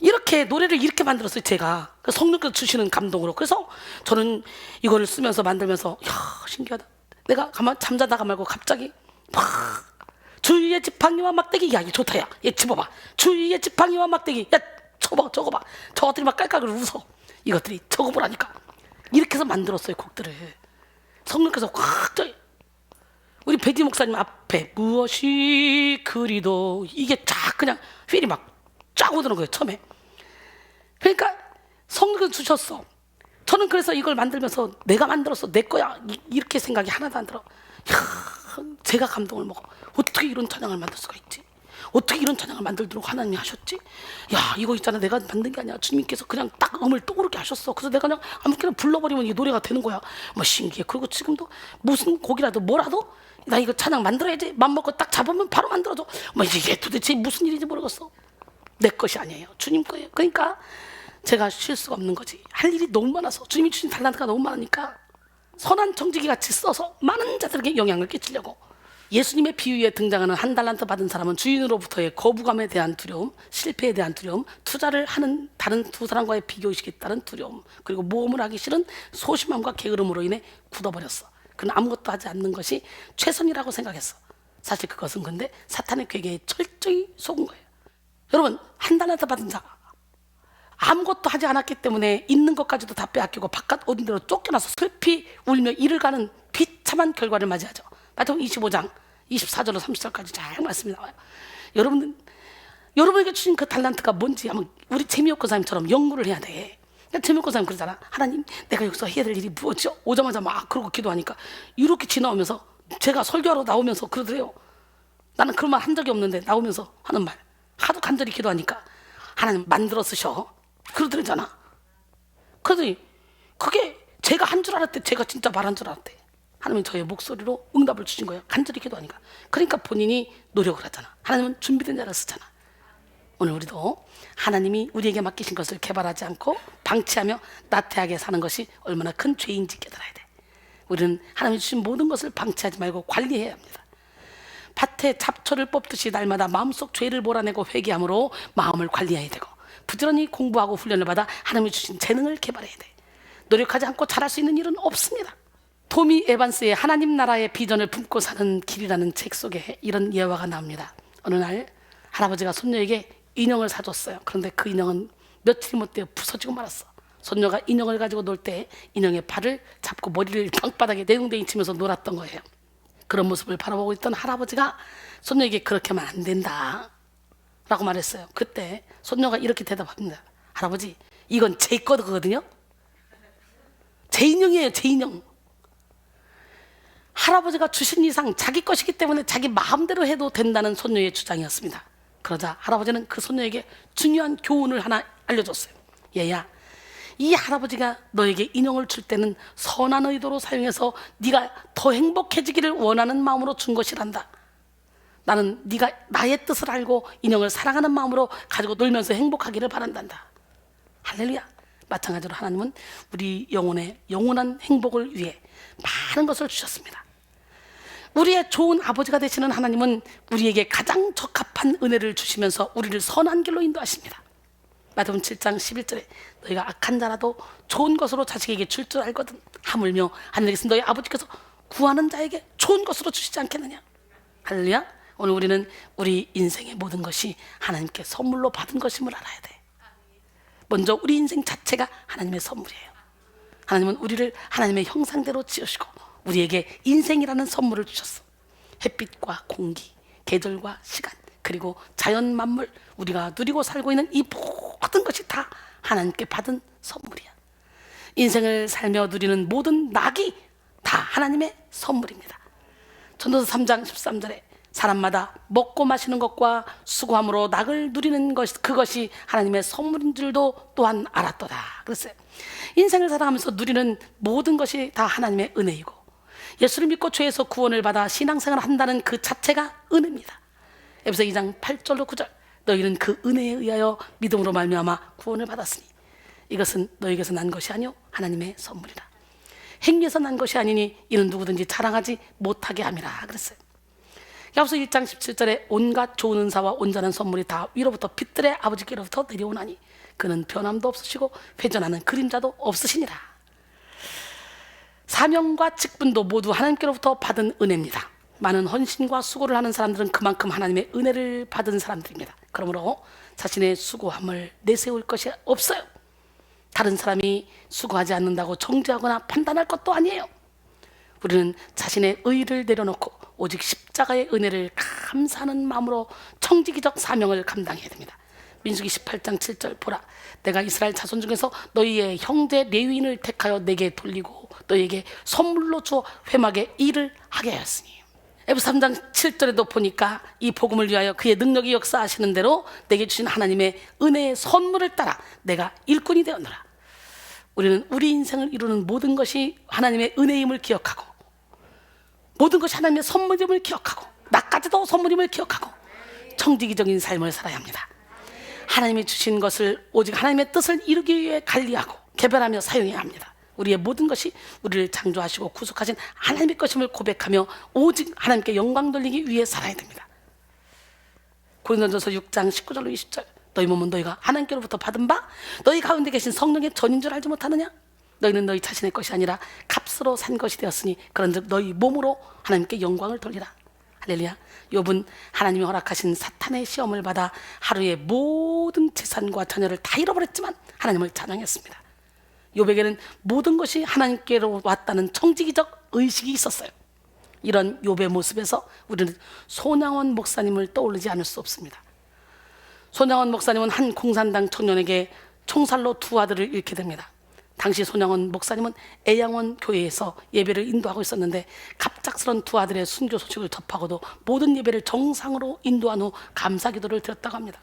A: 이렇게 노래를 이렇게 만들었어요. 제가 성령께서 주시는 감동으로. 그래서 저는 이거를 쓰면서 만들면서 이야 신기하다. 내가 가만 잠자다가 말고 갑자기 막 주위의 지팡이와 막대기. 야 이게 좋다. 야 얘 집어봐. 주위의 지팡이와 막대기. 야 적어봐. 저것들이 막 깔깔 웃어. 이것들이 적어보라니까. 이렇게 해서 만들었어요 곡들을. 성령께서 확 우리 배지 목사님 앞에 무엇이 그리도 이게 쫙 그냥 휠이 막 쫙 오드는 거예요 처음에. 그러니까 성령께서 주셨어. 저는 그래서 이걸 만들면서 내가 만들었어 내 거야 이렇게 생각이 하나도 안 들어. 이야, 제가 감동을 먹어. 어떻게 이런 찬양을 만들 수가 있지? 어떻게 이런 찬양을 만들도록 하나님이 하셨지? 야, 이거 있잖아, 내가 만든 게 아니야. 주님께서 그냥 딱 음을 떠오르게 하셨어. 그래서 내가 그냥 아무렇게나 불러버리면 이 노래가 되는 거야. 뭐 신기해. 그리고 지금도 무슨 곡이라도 뭐라도 나 이거 찬양 만들어야지. 맘먹고 딱 잡으면 바로 만들어줘. 뭐 이게 도대체 무슨 일인지 모르겠어. 내 것이 아니에요. 주님 거예요. 그러니까 제가 쉴 수가 없는 거지. 할 일이 너무 많아서, 주님이 주신 달란트가 너무 많으니까 선한 청지기 같이 써서 많은 자들에게 영향을 끼치려고. 예수님의 비유에 등장하는 한 달란트 받은 사람은 주인으로부터의 거부감에 대한 두려움, 실패에 대한 두려움, 투자를 하는 다른 두 사람과의 비교의식에 따른 두려움, 그리고 모험을 하기 싫은 소심함과 게으름으로 인해 굳어버렸어. 그는 아무것도 하지 않는 것이 최선이라고 생각했어. 사실 그것은 근데 사탄의 괴계에 철저히 속은 거예요. 여러분, 한 달란트 받은 자, 아무것도 하지 않았기 때문에 있는 것까지도 다 빼앗기고 바깥 어딘 데로 쫓겨나서 슬피 울며 이를 가는 비참한 결과를 맞이하죠. 마태복음 25장 24절로 30절까지 잘 말씀이 나와요. 여러분에게 주신 그 달란트가 뭔지 한번 우리 재미없고 사님처럼 연구를 해야 돼. 재미없고 사님 그러잖아. 하나님, 내가 여기서 해야 될 일이 무엇이죠? 오자마자 막 그러고 기도하니까 이렇게 지나오면서, 제가 설교하러 나오면서 그러더래요. 나는 그런 말 한 적이 없는데 나오면서 하는 말, 하도 간절히 기도하니까 하나님 만들어 쓰셔 그러더랬잖아. 그러더니 그게 제가 한 줄 알았대. 제가 진짜 말한 줄 알았대. 하나님은 저의 목소리로 응답을 주신 거예요. 간절히 기도하니까. 그러니까 본인이 노력을 하잖아. 하나님은 준비된 자를 쓰잖아. 오늘 우리도 하나님이 우리에게 맡기신 것을 개발하지 않고 방치하며 나태하게 사는 것이 얼마나 큰 죄인지 깨달아야 돼. 우리는 하나님이 주신 모든 것을 방치하지 말고 관리해야 합니다. 밭에 잡초를 뽑듯이 날마다 마음속 죄를 몰아내고 회개함으로 마음을 관리해야 되고, 부지런히 공부하고 훈련을 받아 하나님이 주신 재능을 개발해야 돼. 노력하지 않고 잘할 수 있는 일은 없습니다. 토미 에반스의 하나님 나라의 비전을 품고 사는 길이라는 책 속에 이런 예화가 나옵니다. 어느 날 할아버지가 손녀에게 인형을 사줬어요. 그런데 그 인형은 며칠이 못 되어 부서지고 말았어. 손녀가 인형을 가지고 놀 때 인형의 발을 잡고 머리를 방바닥에 내동댕이 치면서 놀았던 거예요. 그런 모습을 바라보고 있던 할아버지가 손녀에게 그렇게 하면 안 된다 라고 말했어요. 그때 손녀가 이렇게 대답합니다. 할아버지, 이건 제 거거든요. 제 인형이에요. 제 인형. 할아버지가 주신 이상 자기 것이기 때문에 자기 마음대로 해도 된다는 손녀의 주장이었습니다. 그러자 할아버지는 그 손녀에게 중요한 교훈을 하나 알려줬어요. 얘야, 이 할아버지가 너에게 인형을 줄 때는 선한 의도로 사용해서 네가 더 행복해지기를 원하는 마음으로 준 것이란다. 나는 네가 나의 뜻을 알고 인형을 사랑하는 마음으로 가지고 놀면서 행복하기를 바란단다. 할렐루야. 마찬가지로 하나님은 우리 영혼의 영원한 행복을 위해 많은 것을 주셨습니다. 우리의 좋은 아버지가 되시는 하나님은 우리에게 가장 적합한 은혜를 주시면서 우리를 선한 길로 인도하십니다. 마태복음 7장 11절에 너희가 악한 자라도 좋은 것으로 자식에게 줄 줄 알거든 하물며 하늘에서 너희 아버지께서 구하는 자에게 좋은 것으로 주시지 않겠느냐. 할렐루야. 오늘 우리는 우리 인생의 모든 것이 하나님께 선물로 받은 것임을 알아야 돼. 먼저 우리 인생 자체가 하나님의 선물이에요. 하나님은 우리를 하나님의 형상대로 지으시고 우리에게 인생이라는 선물을 주셨어. 햇빛과 공기, 계절과 시간, 그리고 자연 만물, 우리가 누리고 살고 있는 이 모든 것이 다 하나님께 받은 선물이야. 인생을 살며 누리는 모든 낙이 다 하나님의 선물입니다. 전도서 3장 13절에 사람마다 먹고 마시는 것과 수고함으로 낙을 누리는 것, 그것이 하나님의 선물인 줄도 또한 알았도다 그랬어요. 인생을 살아가면서 누리는 모든 것이 다 하나님의 은혜이고, 예수를 믿고 죄에서 구원을 받아 신앙생활을 한다는 그 자체가 은혜입니다. 에베소 2장 8절로 9절, 너희는 그 은혜에 의하여 믿음으로 말미암아 구원을 받았으니 이것은 너희에게서 난 것이 아니요 하나님의 선물이라. 행위에서 난 것이 아니니 이는 누구든지 자랑하지 못하게 함이라 그랬어요. 야고보서 1장 17절에 온갖 좋은 은사와 온전한 선물이 다 위로부터 빛들의 아버지께로부터 내려오나니 그는 변함도 없으시고 회전하는 그림자도 없으시니라. 사명과 직분도 모두 하나님께로부터 받은 은혜입니다. 많은 헌신과 수고를 하는 사람들은 그만큼 하나님의 은혜를 받은 사람들입니다. 그러므로 자신의 수고함을 내세울 것이 없어요. 다른 사람이 수고하지 않는다고 정죄하거나 판단할 것도 아니에요. 우리는 자신의 의의를 내려놓고 오직 십자가의 은혜를 감사하는 마음으로 청지기적 사명을 감당해야 됩니다. 민수기 18장 7절, 보라 내가 이스라엘 자손 중에서 너희의 형제 레위인을 택하여 내게 돌리고 너희에게 선물로 주어 회막에 일을 하게 하였으니. 에베소 3장 7절에도 보니까 이 복음을 위하여 그의 능력이 역사하시는 대로 내게 주신 하나님의 은혜의 선물을 따라 내가 일꾼이 되었노라. 우리는 우리 인생을 이루는 모든 것이 하나님의 은혜임을 기억하고, 모든 것이 하나님의 선물임을 기억하고, 나까지도 선물임을 기억하고 청지기적인 삶을 살아야 합니다. 하나님이 주신 것을 오직 하나님의 뜻을 이루기 위해 관리하고 개발하며 사용해야 합니다. 우리의 모든 것이 우리를 창조하시고 구속하신 하나님의 것임을 고백하며 오직 하나님께 영광 돌리기 위해 살아야 됩니다. 고린도전서 6장 19절로 20절, 너희 몸은 너희가 하나님께로부터 받은 바 너희 가운데 계신 성령의 전인 줄 알지 못하느냐? 너희는 너희 자신의 것이 아니라 값으로 산 것이 되었으니 그런즉 너희 몸으로 하나님께 영광을 돌리라. 할렐루야. 욥은 하나님이 허락하신 사탄의 시험을 받아 하루에 모든 재산과 자녀를 다 잃어버렸지만 하나님을 찬양했습니다. 욥에게는 모든 것이 하나님께로 왔다는 청지기적 의식이 있었어요. 이런 욥의 모습에서 우리는 손양원 목사님을 떠올리지 않을 수 없습니다. 손양원 목사님은 한 공산당 청년에게 총살로 두 아들을 잃게 됩니다. 당시 손양원 목사님은 애양원 교회에서 예배를 인도하고 있었는데 갑작스런 두 아들의 순교 소식을 접하고도 모든 예배를 정상으로 인도한 후 감사기도를 드렸다고 합니다.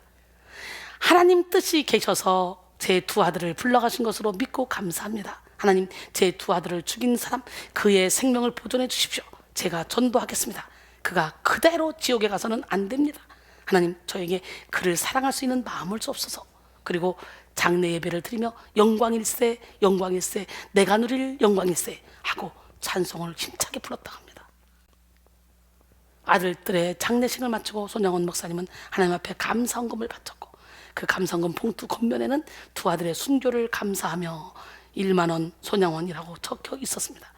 A: 하나님 뜻이 계셔서 제 두 아들을 불러가신 것으로 믿고 감사합니다. 하나님, 제 두 아들을 죽인 사람 그의 생명을 보존해 주십시오. 제가 전도하겠습니다. 그가 그대로 지옥에 가서는 안 됩니다. 하나님, 저에게 그를 사랑할 수 있는 마음을 주옵소서. 그리고 장례 예배를 드리며 영광일세 영광일세 내가 누릴 영광일세 하고 찬송을 힘차게 불렀다고 합니다. 아들들의 장례식을 마치고 손양원 목사님은 하나님 앞에 감사헌금을 바쳤고, 그 감사헌금 봉투 겉면에는 두 아들의 순교를 감사하며 1만 원 손양원이라고 적혀 있었습니다.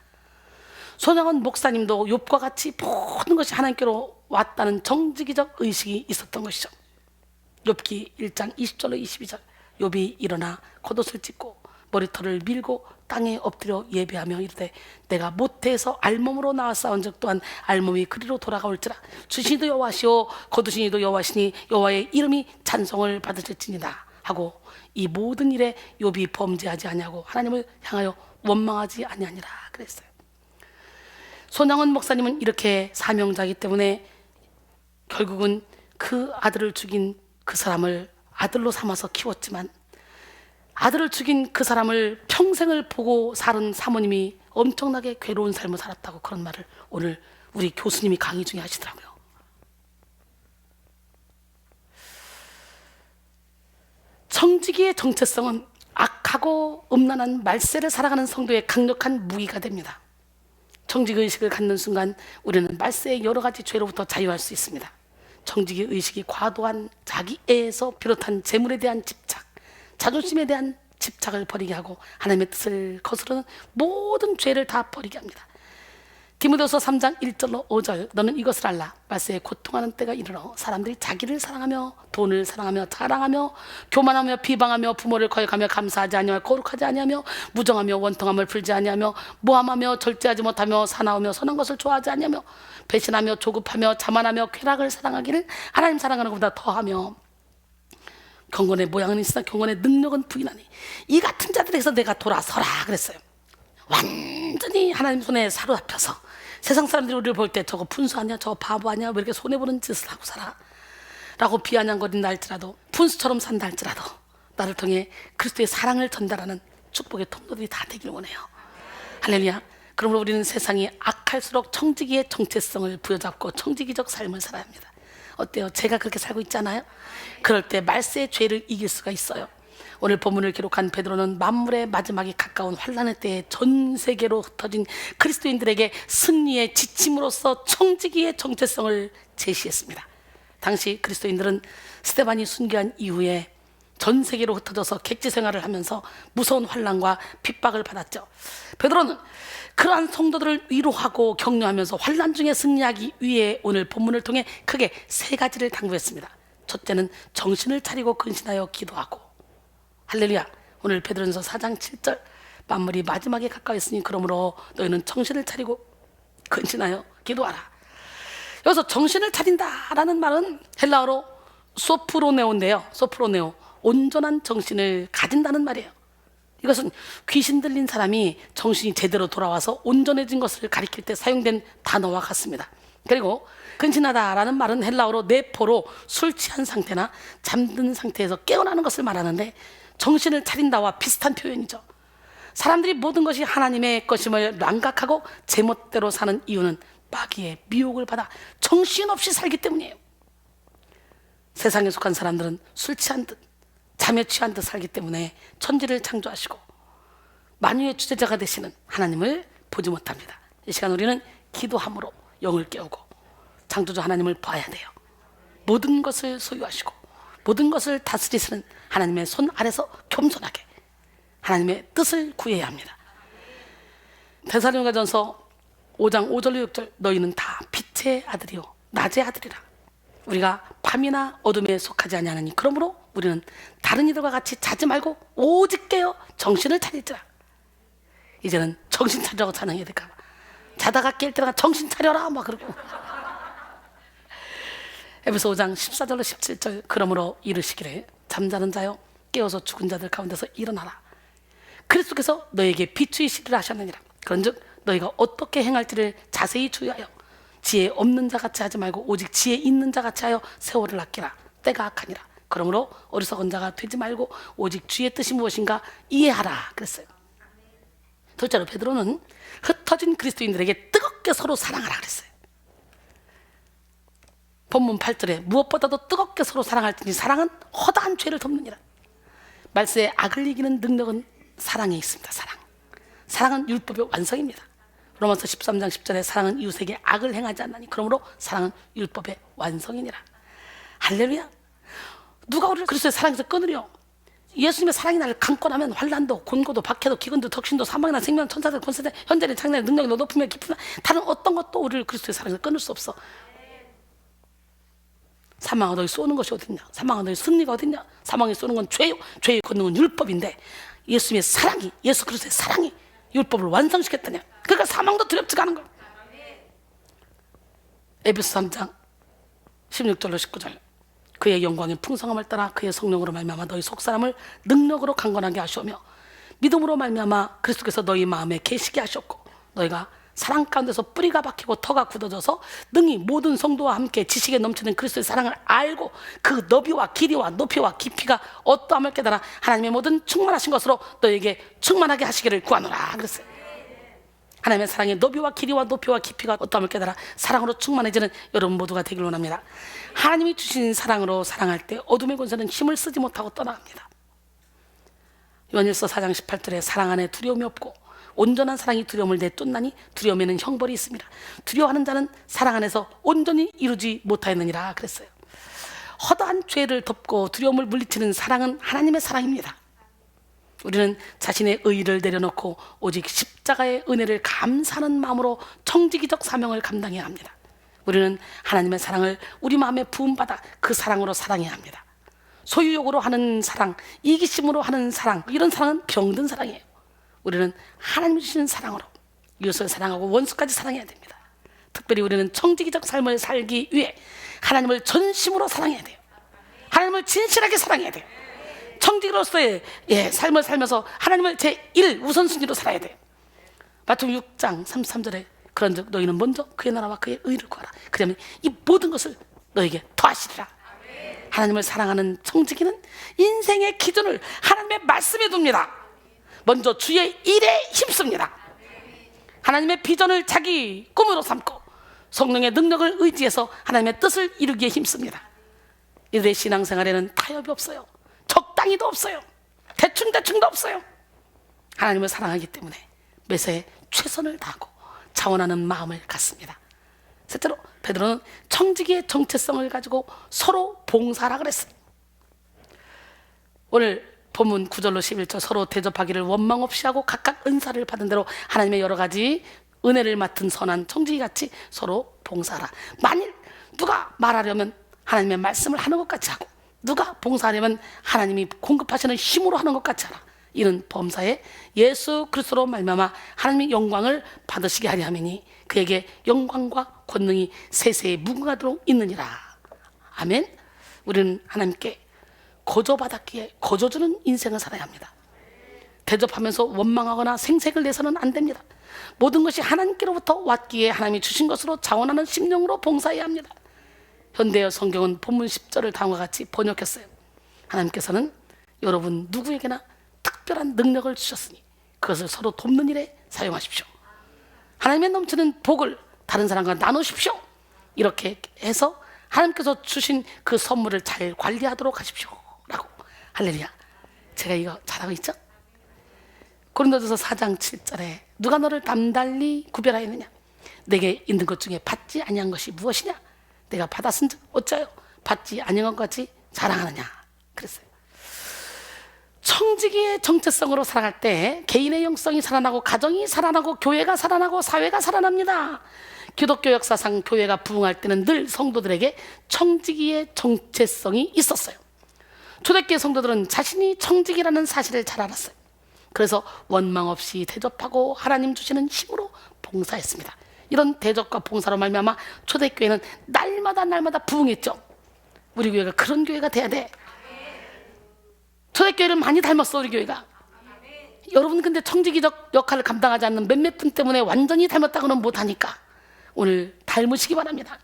A: 손양원 목사님도 욥과 같이 모든 것이 하나님께로 왔다는 정직이적 의식이 있었던 것이죠. 욥기 1장 20절로 22절, 욥이 일어나 겉옷을 찢고 머리털을 밀고 땅에 엎드려 예배하며 이르되 내가 모태에서 알몸으로 나왔사온 즉 또한 알몸이 그리로 돌아가올지라. 주시니도 여호와시오 거두시니도 여호와시니 여호와의 이름이 찬송을 받으실지니라 하고, 이 모든 일에 욥이 범죄하지 아니하고 하나님을 향하여 원망하지 아니하니라 그랬어요. 손양원 목사님은 이렇게 사명자이기 때문에 결국은 그 아들을 죽인 그 사람을 아들로 삼아서 키웠지만, 아들을 죽인 그 사람을 평생을 보고 살은 사모님이 엄청나게 괴로운 삶을 살았다고 그런 말을 오늘 우리 교수님이 강의 중에 하시더라고요. 청지기의 정체성은 악하고 음란한 말세를 살아가는 성도의 강력한 무기가 됩니다. 청지기 의식을 갖는 순간 우리는 말세의 여러 가지 죄로부터 자유할 수 있습니다. 청지기 의식이 과도한 자기애에서 비롯한 재물에 대한 집착, 자존심에 대한 집착을 버리게 하고 하나님의 뜻을 거스르는 모든 죄를 다 버리게 합니다. 디모데후서 3장 1절로 5절, 너는 이것을 알라. 말세에 고통하는 때가 이르러 사람들이 자기를 사랑하며 돈을 사랑하며 자랑하며 교만하며 비방하며 부모를 거역하며 감사하지 아니하며 거룩하지 아니하며 무정하며 원통함을 풀지 아니하며 모함하며 절제하지 못하며 사나우며 선한 것을 좋아하지 아니하며 배신하며 조급하며 자만하며 쾌락을 사랑하기를 하나님 사랑하는 것보다 더하며 경건의 모양은 있으나 경건의 능력은 부인하니 이 같은 자들에게서 내가 돌아서라 그랬어요. 완전히 하나님 손에 사로잡혀서 세상 사람들이 우리를 볼 때 저거 분수 아니야, 저거 바보 아니야, 왜 이렇게 손해보는 짓을 하고 살아 라고 비아냥거린다 할지라도, 분수처럼 산다 할지라도 나를 통해 그리스도의 사랑을 전달하는 축복의 통로들이 다 되길 원해요. 할렐루야. 그러므로 우리는 세상이 악할수록 청지기의 정체성을 부여잡고 청지기적 삶을 살아야 합니다. 어때요? 제가 그렇게 살고 있잖아요. 그럴 때 말세의 죄를 이길 수가 있어요. 오늘 본문을 기록한 베드로는 만물의 마지막이 가까운 환난의 때에 전 세계로 흩어진 그리스도인들에게 승리의 지침으로서 청지기의 정체성을 제시했습니다. 당시 그리스도인들은 스데반이 순교한 이후에 전 세계로 흩어져서 객지 생활을 하면서 무서운 환난과 핍박을 받았죠. 베드로는 그러한 성도들을 위로하고 격려하면서 환난 중에 승리하기 위해 오늘 본문을 통해 크게 세 가지를 당부했습니다. 첫째는 정신을 차리고 근신하여 기도하고, 할렐루야. 오늘 베드로전서 4장 7절, 만물이 마지막에 가까이 있으니 그러므로 너희는 정신을 차리고 근신하여 기도하라. 여기서 정신을 차린다라는 말은 헬라어로 소프로네오인데요. 소프로네오, 온전한 정신을 가진다는 말이에요. 이것은 귀신 들린 사람이 정신이 제대로 돌아와서 온전해진 것을 가리킬 때 사용된 단어와 같습니다. 그리고 근신하다라는 말은 헬라어로 네포로 술 취한 상태나 잠든 상태에서 깨어나는 것을 말하는데 정신을 차린다와 비슷한 표현이죠. 사람들이 모든 것이 하나님의 것임을 망각하고 제멋대로 사는 이유는 마귀의 미혹을 받아 정신없이 살기 때문이에요. 세상에 속한 사람들은 술 취한 듯 잠에 취한 듯 살기 때문에 천지를 창조하시고 만유의 주재자가 되시는 하나님을 보지 못합니다. 이 시간 우리는 기도함으로 영을 깨우고 창조주 하나님을 봐야 돼요. 모든 것을 소유하시고 모든 것을 다스리시는 하나님의 손 아래서 겸손하게 하나님의 뜻을 구해야 합니다. 데살로니가전서 5장 5절 6절 너희는 다 빛의 아들이요 낮의 아들이라. 우리가 밤이나 어둠에 속하지 아니하느니 그러므로 우리는 다른 이들과 같이 자지 말고 오직 깨어 정신을 차릴지라. 이제는 정신 차리라고 찬양해야 될까 봐. 자다가 깰 때가 정신 차려라 막 그러고. 에베소 5장 14절로 17절 그러므로 이르시기를 잠자는 자여 깨어서 죽은 자들 가운데서 일어나라. 그리스도께서 너에게 비추이시리라 하셨느니라. 그런즉 너희가 어떻게 행할지를 자세히 주의하여 지혜 없는 자 같이 하지 말고 오직 지혜 있는 자 같이 하여 세월을 아끼라. 때가 악하니라. 그러므로 어리석은 자가 되지 말고 오직 주의 뜻이 무엇인가 이해하라 그랬어요. 둘째로 베드로는 흩어진 그리스도인들에게 뜨겁게 서로 사랑하라 그랬어요. 본문 8절에 무엇보다도 뜨겁게 서로 사랑할지니 사랑은 허다한 죄를 덮느니라. 말세의 악을 이기는 능력은 사랑에 있습니다. 사랑은 율법의 완성입니다. 로마서 13장 10절에 사랑은 이웃에게 악을 행하지 않나니 그러므로 사랑은 율법의 완성이니라. 할렐루야. 누가 우리를 그리스도의 사랑에서 끊으려? 예수님의 사랑이 나를 강권하면 환난도 곤고도 박해도 기근도 덕신도 사망이나 생명 천사들 권세들 현재의 창조의 능력이 높으며 깊으나 다른 어떤 것도 우리를 그리스도의 사랑에서 끊을 수 없어. 사망아 너희 쏘는 것이 어딨냐? 사망아 너희 승리가 어딨냐? 사망이 쏘는 건 죄요. 죄의 권능은 율법인데 예수님의 사랑이 예수 그리스도의 사랑이 율법을 완성시켰다냐? 그러니까 사망도 두렵지가 않은 거예요. 에베소 3장 16절로 19절 그의 영광의 풍성함을 따라 그의 성령으로 말미암아 너희 속사람을 능력으로 강건하게 하시오며 믿음으로 말미암아 그리스도께서 너희 마음에 계시게 하셨고 너희가 사랑 가운데서 뿌리가 박히고 터가 굳어져서 능히 모든 성도와 함께 지식에 넘치는 그리스도의 사랑을 알고 그 너비와 길이와 높이와 깊이가 어떠함을 깨달아 하나님의 모든 충만하신 것으로 너에게 충만하게 하시기를 구하노라 그랬어요. 하나님의 사랑의 너비와 길이와 높이와 깊이가 어떠함을 깨달아 사랑으로 충만해지는 여러분 모두가 되길 원합니다. 하나님이 주신 사랑으로 사랑할 때 어둠의 권세는 힘을 쓰지 못하고 떠나갑니다. 요한일서 4장 18절에 사랑 안에 두려움이 없고 온전한 사랑이 두려움을 내쫓나니 두려움에는 형벌이 있습니다. 두려워하는 자는 사랑 안에서 온전히 이루지 못하였느니라 그랬어요. 허다한 죄를 덮고 두려움을 물리치는 사랑은 하나님의 사랑입니다. 우리는 자신의 의의를 내려놓고 오직 십자가의 은혜를 감사하는 마음으로 청지기적 사명을 감당해야 합니다. 우리는 하나님의 사랑을 우리 마음에 부음받아 그 사랑으로 사랑해야 합니다. 소유욕으로 하는 사랑, 이기심으로 하는 사랑, 이런 사랑은 병든 사랑이에요. 우리는 하나님이 주시는 사랑으로 이웃을 사랑하고 원수까지 사랑해야 됩니다. 특별히 우리는 청지기적 삶을 살기 위해 하나님을 전심으로 사랑해야 돼요. 하나님을 진실하게 사랑해야 돼요. 청지기로서의 삶을 살면서 하나님을 제1 우선순위로 살아야 돼요. 마태복음 6장 33절에 그런즉 너희는 먼저 그의 나라와 그의 의를 구하라. 그러면 이 모든 것을 너에게 더하시리라. 하나님을 사랑하는 청지기는 인생의 기준을 하나님의 말씀에 둡니다. 먼저 주의 일에 힘씁니다. 하나님의 비전을 자기 꿈으로 삼고 성령의 능력을 의지해서 하나님의 뜻을 이루기에 힘씁니다. 이들의 신앙생활에는 타협이 없어요. 적당히도 없어요. 대충도 없어요. 하나님을 사랑하기 때문에 매사에 최선을 다하고 자원하는 마음을 갖습니다. 셋째로 베드로는 청지기의 정체성을 가지고 서로 봉사하라 그랬어요. 오늘 본문 9절로 11절 서로 대접하기를 원망 없이 하고 각각 은사를 받은 대로 하나님의 여러 가지 은혜를 맡은 선한 청지기같이 서로 봉사하라. 만일 누가 말하려면 하나님의 말씀을 하는 것 같이 하고 누가 봉사하려면 하나님이 공급하시는 힘으로 하는 것 같이 하라. 이는 범사에 예수 그리스도로 말미암아 하나님의 영광을 받으시게 하려 함이니 그에게 영광과 권능이 세세에 무궁하도록 있느니라. 아멘. 우리는 하나님께 거저받았기에 거저주는 인생을 살아야 합니다. 대접하면서 원망하거나 생색을 내서는 안 됩니다. 모든 것이 하나님께로부터 왔기에 하나님이 주신 것으로 자원하는 심령으로 봉사해야 합니다. 현대어 성경은 본문 10절을 다음과 같이 번역했어요. 하나님께서는 여러분 누구에게나 특별한 능력을 주셨으니 그것을 서로 돕는 일에 사용하십시오. 하나님의 넘치는 복을 다른 사람과 나누십시오. 이렇게 해서 하나님께서 주신 그 선물을 잘 관리하도록 하십시오 라고. 할렐루야. 제가 이거 잘하고 있죠? 고린도전서 4장 7절에 누가 너를 남달리 구별하였느냐? 내게 있는 것 중에 받지 아니한 것이 무엇이냐? 내가 받았은즉 어찌하여 받지 아니한 것 같이 자랑하느냐? 그랬어요. 청지기의 정체성으로 살아갈 때 개인의 영성이 살아나고 가정이 살아나고 교회가 살아나고 사회가 살아납니다. 기독교 역사상 교회가 부흥할 때는 늘 성도들에게 청지기의 정체성이 있었어요. 초대교회 성도들은 자신이 청지기라는 사실을 잘 알았어요. 그래서 원망 없이 대접하고 하나님 주시는 힘으로 봉사했습니다. 이런 대접과 봉사로 말미암아 초대교회는 날마다 부흥했죠. 우리 교회가 그런 교회가 돼야 돼. 초대교회를 많이 닮았어 우리 교회가. 여러분 근데 청지기적 역할을 감당하지 않는 몇몇 분 때문에 완전히 닮았다고는 못하니까 오늘 닮으시기 바랍니다.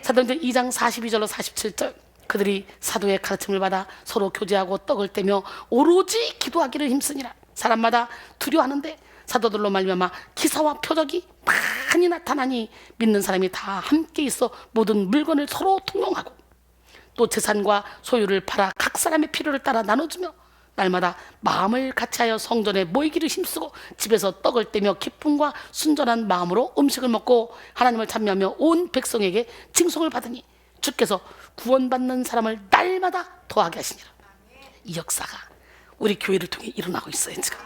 A: 사도행전 2장 42절로 47절 그들이 사도의 가르침을 받아 서로 교제하고 떡을 떼며 오로지 기도하기를 힘쓰니라. 사람마다 두려워하는데 사도들로 말미암아 기사와 표적이 많이 나타나니 믿는 사람이 다 함께 있어 모든 물건을 서로 통용하고 또 재산과 소유를 팔아 각 사람의 필요를 따라 나눠주며 날마다 마음을 같이하여 성전에 모이기를 힘쓰고 집에서 떡을 떼며 기쁨과 순전한 마음으로 음식을 먹고 하나님을 찬미하며 온 백성에게 칭송을 받으니 주께서 구원받는 사람을 날마다 더하게 하시니라. 이 역사가 우리 교회를 통해 일어나고 있어요. 지금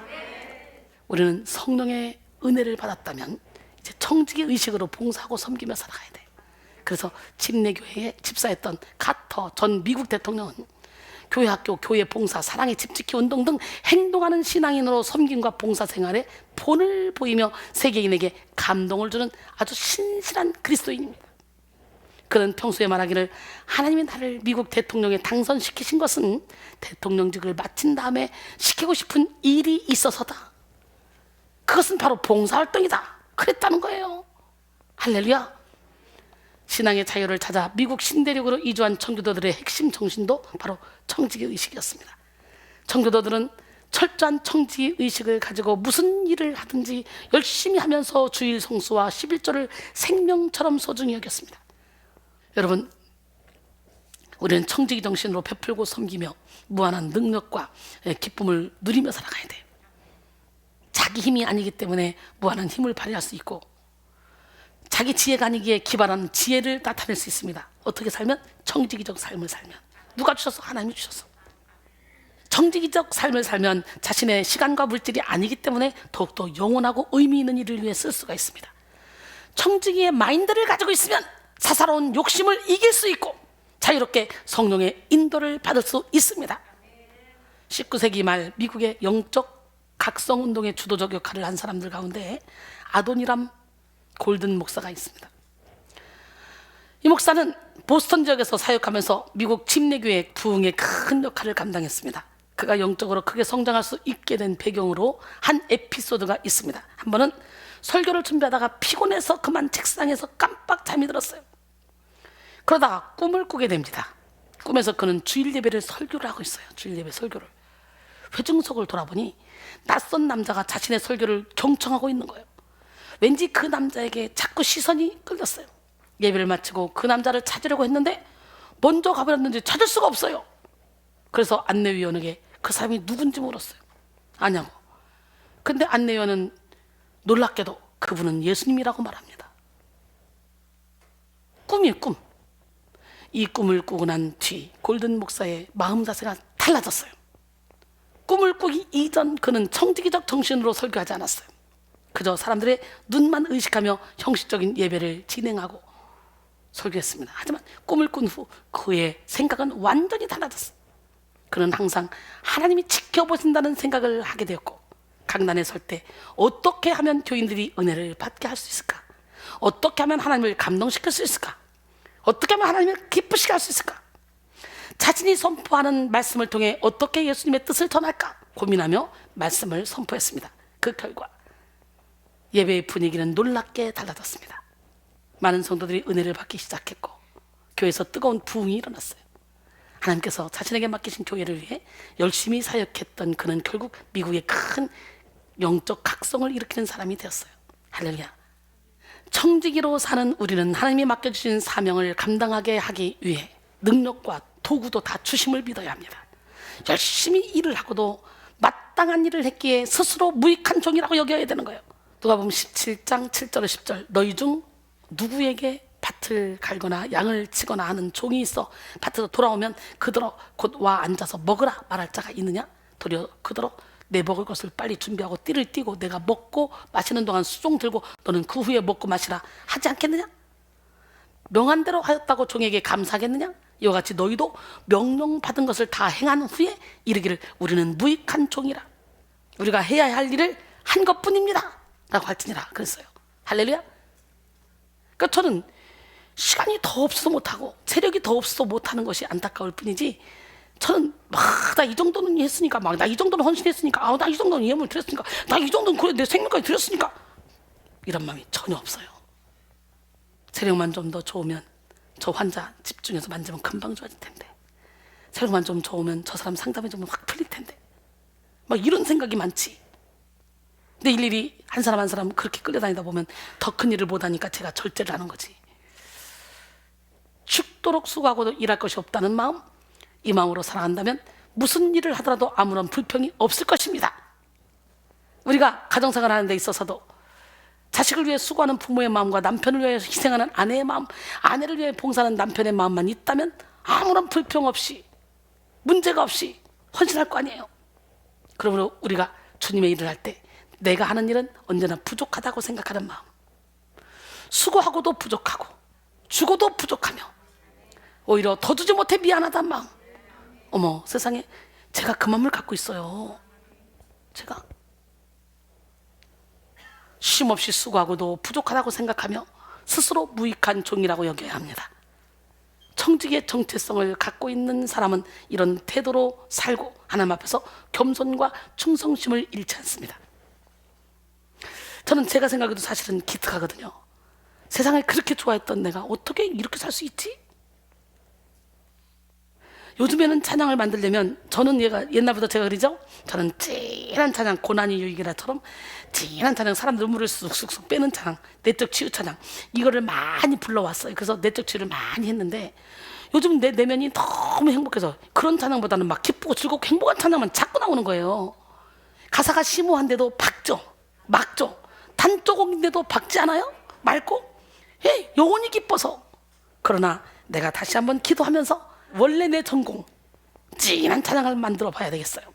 A: 우리는 성령의 은혜를 받았다면 이제 청지기 의식으로 봉사하고 섬기며 살아가야 돼. 그래서 침례교회의 집사였던 카터 전 미국 대통령은 교회학교, 교회 봉사, 사랑의 집지키 운동 등 행동하는 신앙인으로 섬김과 봉사 생활에 본을 보이며 세계인에게 감동을 주는 아주 신실한 그리스도인입니다. 그는 평소에 말하기를 하나님이 나를 미국 대통령에 당선시키신 것은 대통령직을 마친 다음에 시키고 싶은 일이 있어서다. 그것은 바로 봉사활동이다. 그랬다는 거예요. 할렐루야. 신앙의 자유를 찾아 미국 신대륙으로 이주한 청교도들의 핵심 정신도 바로 청지기 의식이었습니다. 청교도들은 철저한 청지기 의식을 가지고 무슨 일을 하든지 열심히 하면서 주일 성수와 11조를 생명처럼 소중히 여겼습니다. 여러분, 우리는 청지기 정신으로 베풀고 섬기며 무한한 능력과 기쁨을 누리며 살아가야 돼요. 자기 힘이 아니기 때문에 무한한 힘을 발휘할 수 있고 자기 지혜가 아니기에 기발한 지혜를 나타낼 수 있습니다. 어떻게 살면? 청지기적 삶을 살면. 누가 주셨어? 하나님이 주셨어. 청지기적 삶을 살면 자신의 시간과 물질이 아니기 때문에 더욱더 영원하고 의미 있는 일을 위해 쓸 수가 있습니다. 청지기의 마인드를 가지고 있으면 사사로운 욕심을 이길 수 있고 자유롭게 성령의 인도를 받을 수 있습니다. 19세기 말 미국의 영적 각성운동의 주도적 역할을 한 사람들 가운데 아도니람 골든 목사가 있습니다. 이 목사는 보스턴 지역에서 사역하면서 미국 침례교회 부흥의 큰 역할을 감당했습니다. 그가 영적으로 크게 성장할 수 있게 된 배경으로 한 에피소드가 있습니다. 한 번은 설교를 준비하다가 피곤해서 그만 책상에서 깜빡 잠이 들었어요. 그러다가 꿈을 꾸게 됩니다. 꿈에서 그는 주일 예배를 설교를 하고 있어요. 주일 예배 설교를. 회중석을 돌아보니 낯선 남자가 자신의 설교를 경청하고 있는 거예요. 왠지 그 남자에게 자꾸 시선이 끌렸어요. 예배를 마치고 그 남자를 찾으려고 했는데 먼저 가버렸는지 찾을 수가 없어요. 그래서 안내위원에게 그 사람이 누군지 물었어요. 아냐고. 근데 안내위원은 놀랍게도 그분은 예수님이라고 말합니다. 꿈이에요, 꿈. 이 꿈을 꾸고 난 뒤 골든 목사의 마음 자세가 달라졌어요. 꿈을 꾸기 이전 그는 청지기적 정신으로 설교하지 않았어요. 그저 사람들의 눈만 의식하며 형식적인 예배를 진행하고 설교했습니다. 하지만 꿈을 꾼 후 그의 생각은 완전히 달라졌어요. 그는 항상 하나님이 지켜보신다는 생각을 하게 되었고 강단에 설 때 어떻게 하면 교인들이 은혜를 받게 할 수 있을까? 어떻게 하면 하나님을 감동시킬 수 있을까? 어떻게 하면 하나님을 기쁘시게 할 수 있을까? 자신이 선포하는 말씀을 통해 어떻게 예수님의 뜻을 전할까 고민하며 말씀을 선포했습니다. 그 결과 예배의 분위기는 놀랍게 달라졌습니다. 많은 성도들이 은혜를 받기 시작했고 교회에서 뜨거운 부흥이 일어났어요. 하나님께서 자신에게 맡기신 교회를 위해 열심히 사역했던 그는 결국 미국의 큰 영적 각성을 일으키는 사람이 되었어요. 할렐루야. 청지기로 사는 우리는 하나님이 맡겨주신 사명을 감당하게 하기 위해 능력과 도구도 다 주심을 믿어야 합니다. 열심히 일을 하고도 마땅한 일을 했기에 스스로 무익한 종이라고 여겨야 되는 거예요. 누가복음 17장 7절 10절 너희 중 누구에게 밭을 갈거나 양을 치거나 하는 종이 있어 밭에서 돌아오면 그더러 곧 와 앉아서 먹으라 말할 자가 있느냐? 도리어 그더러 내 먹을 것을 빨리 준비하고 띠를 띠고 내가 먹고 마시는 동안 수종 들고 너는 그 후에 먹고 마시라 하지 않겠느냐? 명한 대로 하였다고 종에게 감사하겠느냐? 이와 같이 너희도 명령받은 것을 다 행한 후에 이르기를 우리는 무익한 종이라 우리가 해야 할 일을 한 것뿐입니다 라고 할지니라 그랬어요. 할렐루야. 그러니까 저는 시간이 더 없어서 못하고 체력이 더 없어서 못하는 것이 안타까울 뿐이지 저는 나 이 정도는 했으니까 나 이 정도는 헌신했으니까 나 이 정도는 예물을 드렸으니까 나 이 정도는 그래 내 생명까지 드렸으니까 이런 마음이 전혀 없어요. 체력만 좀 더 좋으면 저 환자 집중해서 만지면 금방 좋아질 텐데 체력만 좀 좋으면 저 사람 상담해주면 확 풀릴 텐데 막 이런 생각이 많지. 근데 일일이 한 사람 한 사람 그렇게 끌려다니다 보면 더 큰 일을 못하니까 제가 절제를 하는 거지. 죽도록 수고하고도 일할 것이 없다는 마음, 이 마음으로 살아간다면 무슨 일을 하더라도 아무런 불평이 없을 것입니다. 우리가 가정생활 하는 데 있어서도 자식을 위해 수고하는 부모의 마음과 남편을 위해 희생하는 아내의 마음, 아내를 위해 봉사하는 남편의 마음만 있다면 아무런 불평 없이 문제가 없이 헌신할 거 아니에요. 그러므로 우리가 주님의 일을 할 때 내가 하는 일은 언제나 부족하다고 생각하는 마음, 수고하고도 부족하고 주고도 부족하며 오히려 더 주지 못해 미안하다는 마음. 어머 세상에 제가 그 마음을 갖고 있어요. 제가 쉼없이 수고하고도 부족하다고 생각하며 스스로 무익한 종이라고 여겨야 합니다. 청지기의 정체성을 갖고 있는 사람은 이런 태도로 살고 하나님 앞에서 겸손과 충성심을 잃지 않습니다. 저는 제가 생각해도 사실은 기특하거든요. 세상을 그렇게 좋아했던 내가 어떻게 이렇게 살 수 있지? 요즘에는 찬양을 만들려면 저는 옛날부터 제가 그러죠? 저는 진한 찬양, 고난이 유익이라처럼 진한 찬양, 사람들 물을 쑥쑥쑥 빼는 찬양, 내적 치유 찬양 이거를 많이 불러왔어요. 그래서 내적 치유를 많이 했는데 요즘 내 내면이 너무 행복해서 그런 찬양보다는 막 기쁘고 즐겁고 행복한 찬양만 자꾸 나오는 거예요. 가사가 심오한데도 박죠, 막죠, 단조곡인데도 박지 않아요? 맑고 영혼이 기뻐서. 그러나 내가 다시 한번 기도하면서 원래 내 전공 진한 찬양을 만들어 봐야 되겠어요.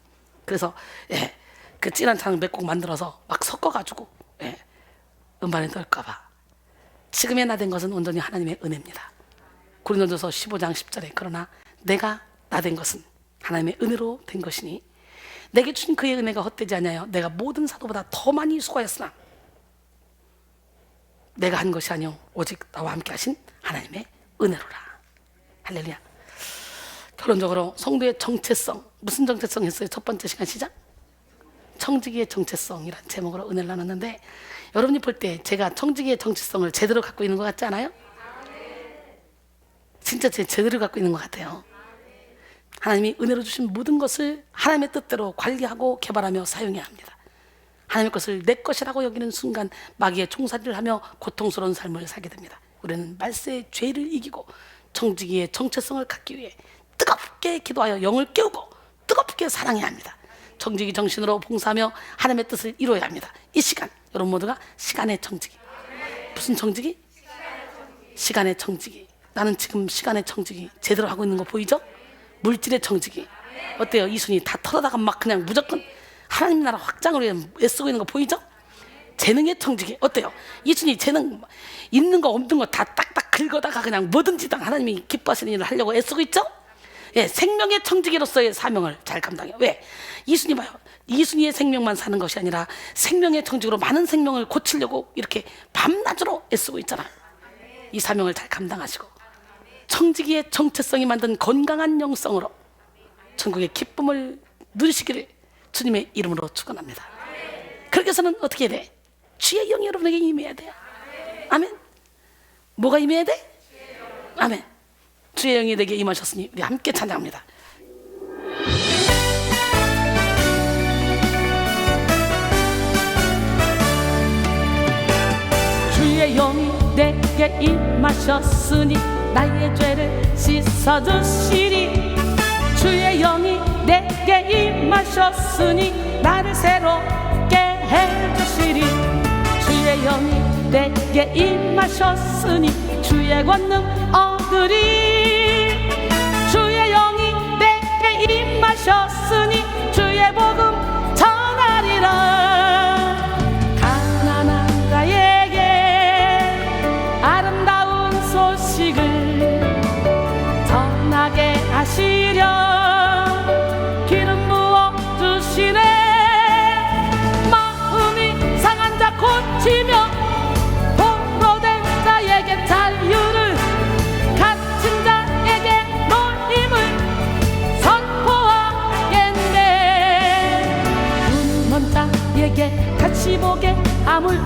A: 그래서 그 진한 찬양 몇 곡 만들어서 막 섞어가지고 음반에 넣을까봐. 지금의 나 된 것은 온전히 하나님의 은혜입니다. 고린도전서 15장 10절에 그러나 내가 나 된 것은 하나님의 은혜로 된 것이니 내게 주신 그의 은혜가 헛되지 않아요. 내가 모든 사도보다 더 많이 수고하였으나 내가 한 것이 아니요 오직 나와 함께 하신 하나님의 은혜로라. 할렐루야. 결론적으로 성도의 정체성, 무슨 정체성 했어요? 첫 번째 시간 시작? 청지기의 정체성이라는 제목으로 은혜를 나눴는데 여러분이 볼 때 제가 청지기의 정체성을 제대로 갖고 있는 것 같지 않아요? 진짜 제대로 갖고 있는 것 같아요. 하나님이 은혜로 주신 모든 것을 하나님의 뜻대로 관리하고 개발하며 사용해야 합니다. 하나님의 것을 내 것이라고 여기는 순간 마귀의 총살이를 하며 고통스러운 삶을 살게 됩니다. 우리는 말세의 죄를 이기고 청지기의 정체성을 갖기 위해 뜨겁게 기도하여 영을 깨우고 뜨겁게 사랑해야 합니다. 청지기 정신으로 봉사하며 하나님의 뜻을 이루어야 합니다. 이 시간 여러분 모두가 시간의 청지기. 무슨 청지기? 시간의 청지기. 나는 지금 시간의 청지기 제대로 하고 있는 거 보이죠? 물질의 청지기. 어때요? 이순이 다 털어다가 막 그냥 무조건 하나님 나라 확장을 위해 애쓰고 있는 거 보이죠? 재능의 청지기. 어때요? 이순이 재능 있는 거 없는 거 다 딱딱 긁어다가 그냥 뭐든지 다 하나님이 기뻐하시는 일을 하려고 애쓰고 있죠? 생명의 청지기로서의 사명을 잘 감당해요. 왜? 이순이 봐요. 이순이의 생명만 사는 것이 아니라 생명의 청지기로 많은 생명을 고치려고 이렇게 밤낮으로 애쓰고 있잖아요. 이 사명을 잘 감당하시고 청지기의 정체성이 만든 건강한 영성으로 천국의 기쁨을 누리시기를 주님의 이름으로 축원합니다. 그렇게 해서는 어떻게 해야 돼? 주의 영이 여러분에게 임해야 돼요. 아멘. 뭐가 임해야 돼? 아멘. 주의 영이 내게 임하셨으니 우리 함께 찬양합니다. 주의 영이 내게 임하셨으니 나의 죄를 씻어주시리. 주의 영이 내게 임하셨으니 나를 새롭게 해주시리. 주의 영이 내게 임하셨으니 주의 권능 얻으리. 주의 영이 내게 임하셨으니 주의 복음 전하리라. 가난한 자에게 아름다운 소식을 전하게 하시려 기름 부어주시네. 마음이 상한 자 고치며 포로된 자에게 자유를, 갇힌 자에게 놀림을 선포하겠네. 눈먼 자에게 같이 보게 함을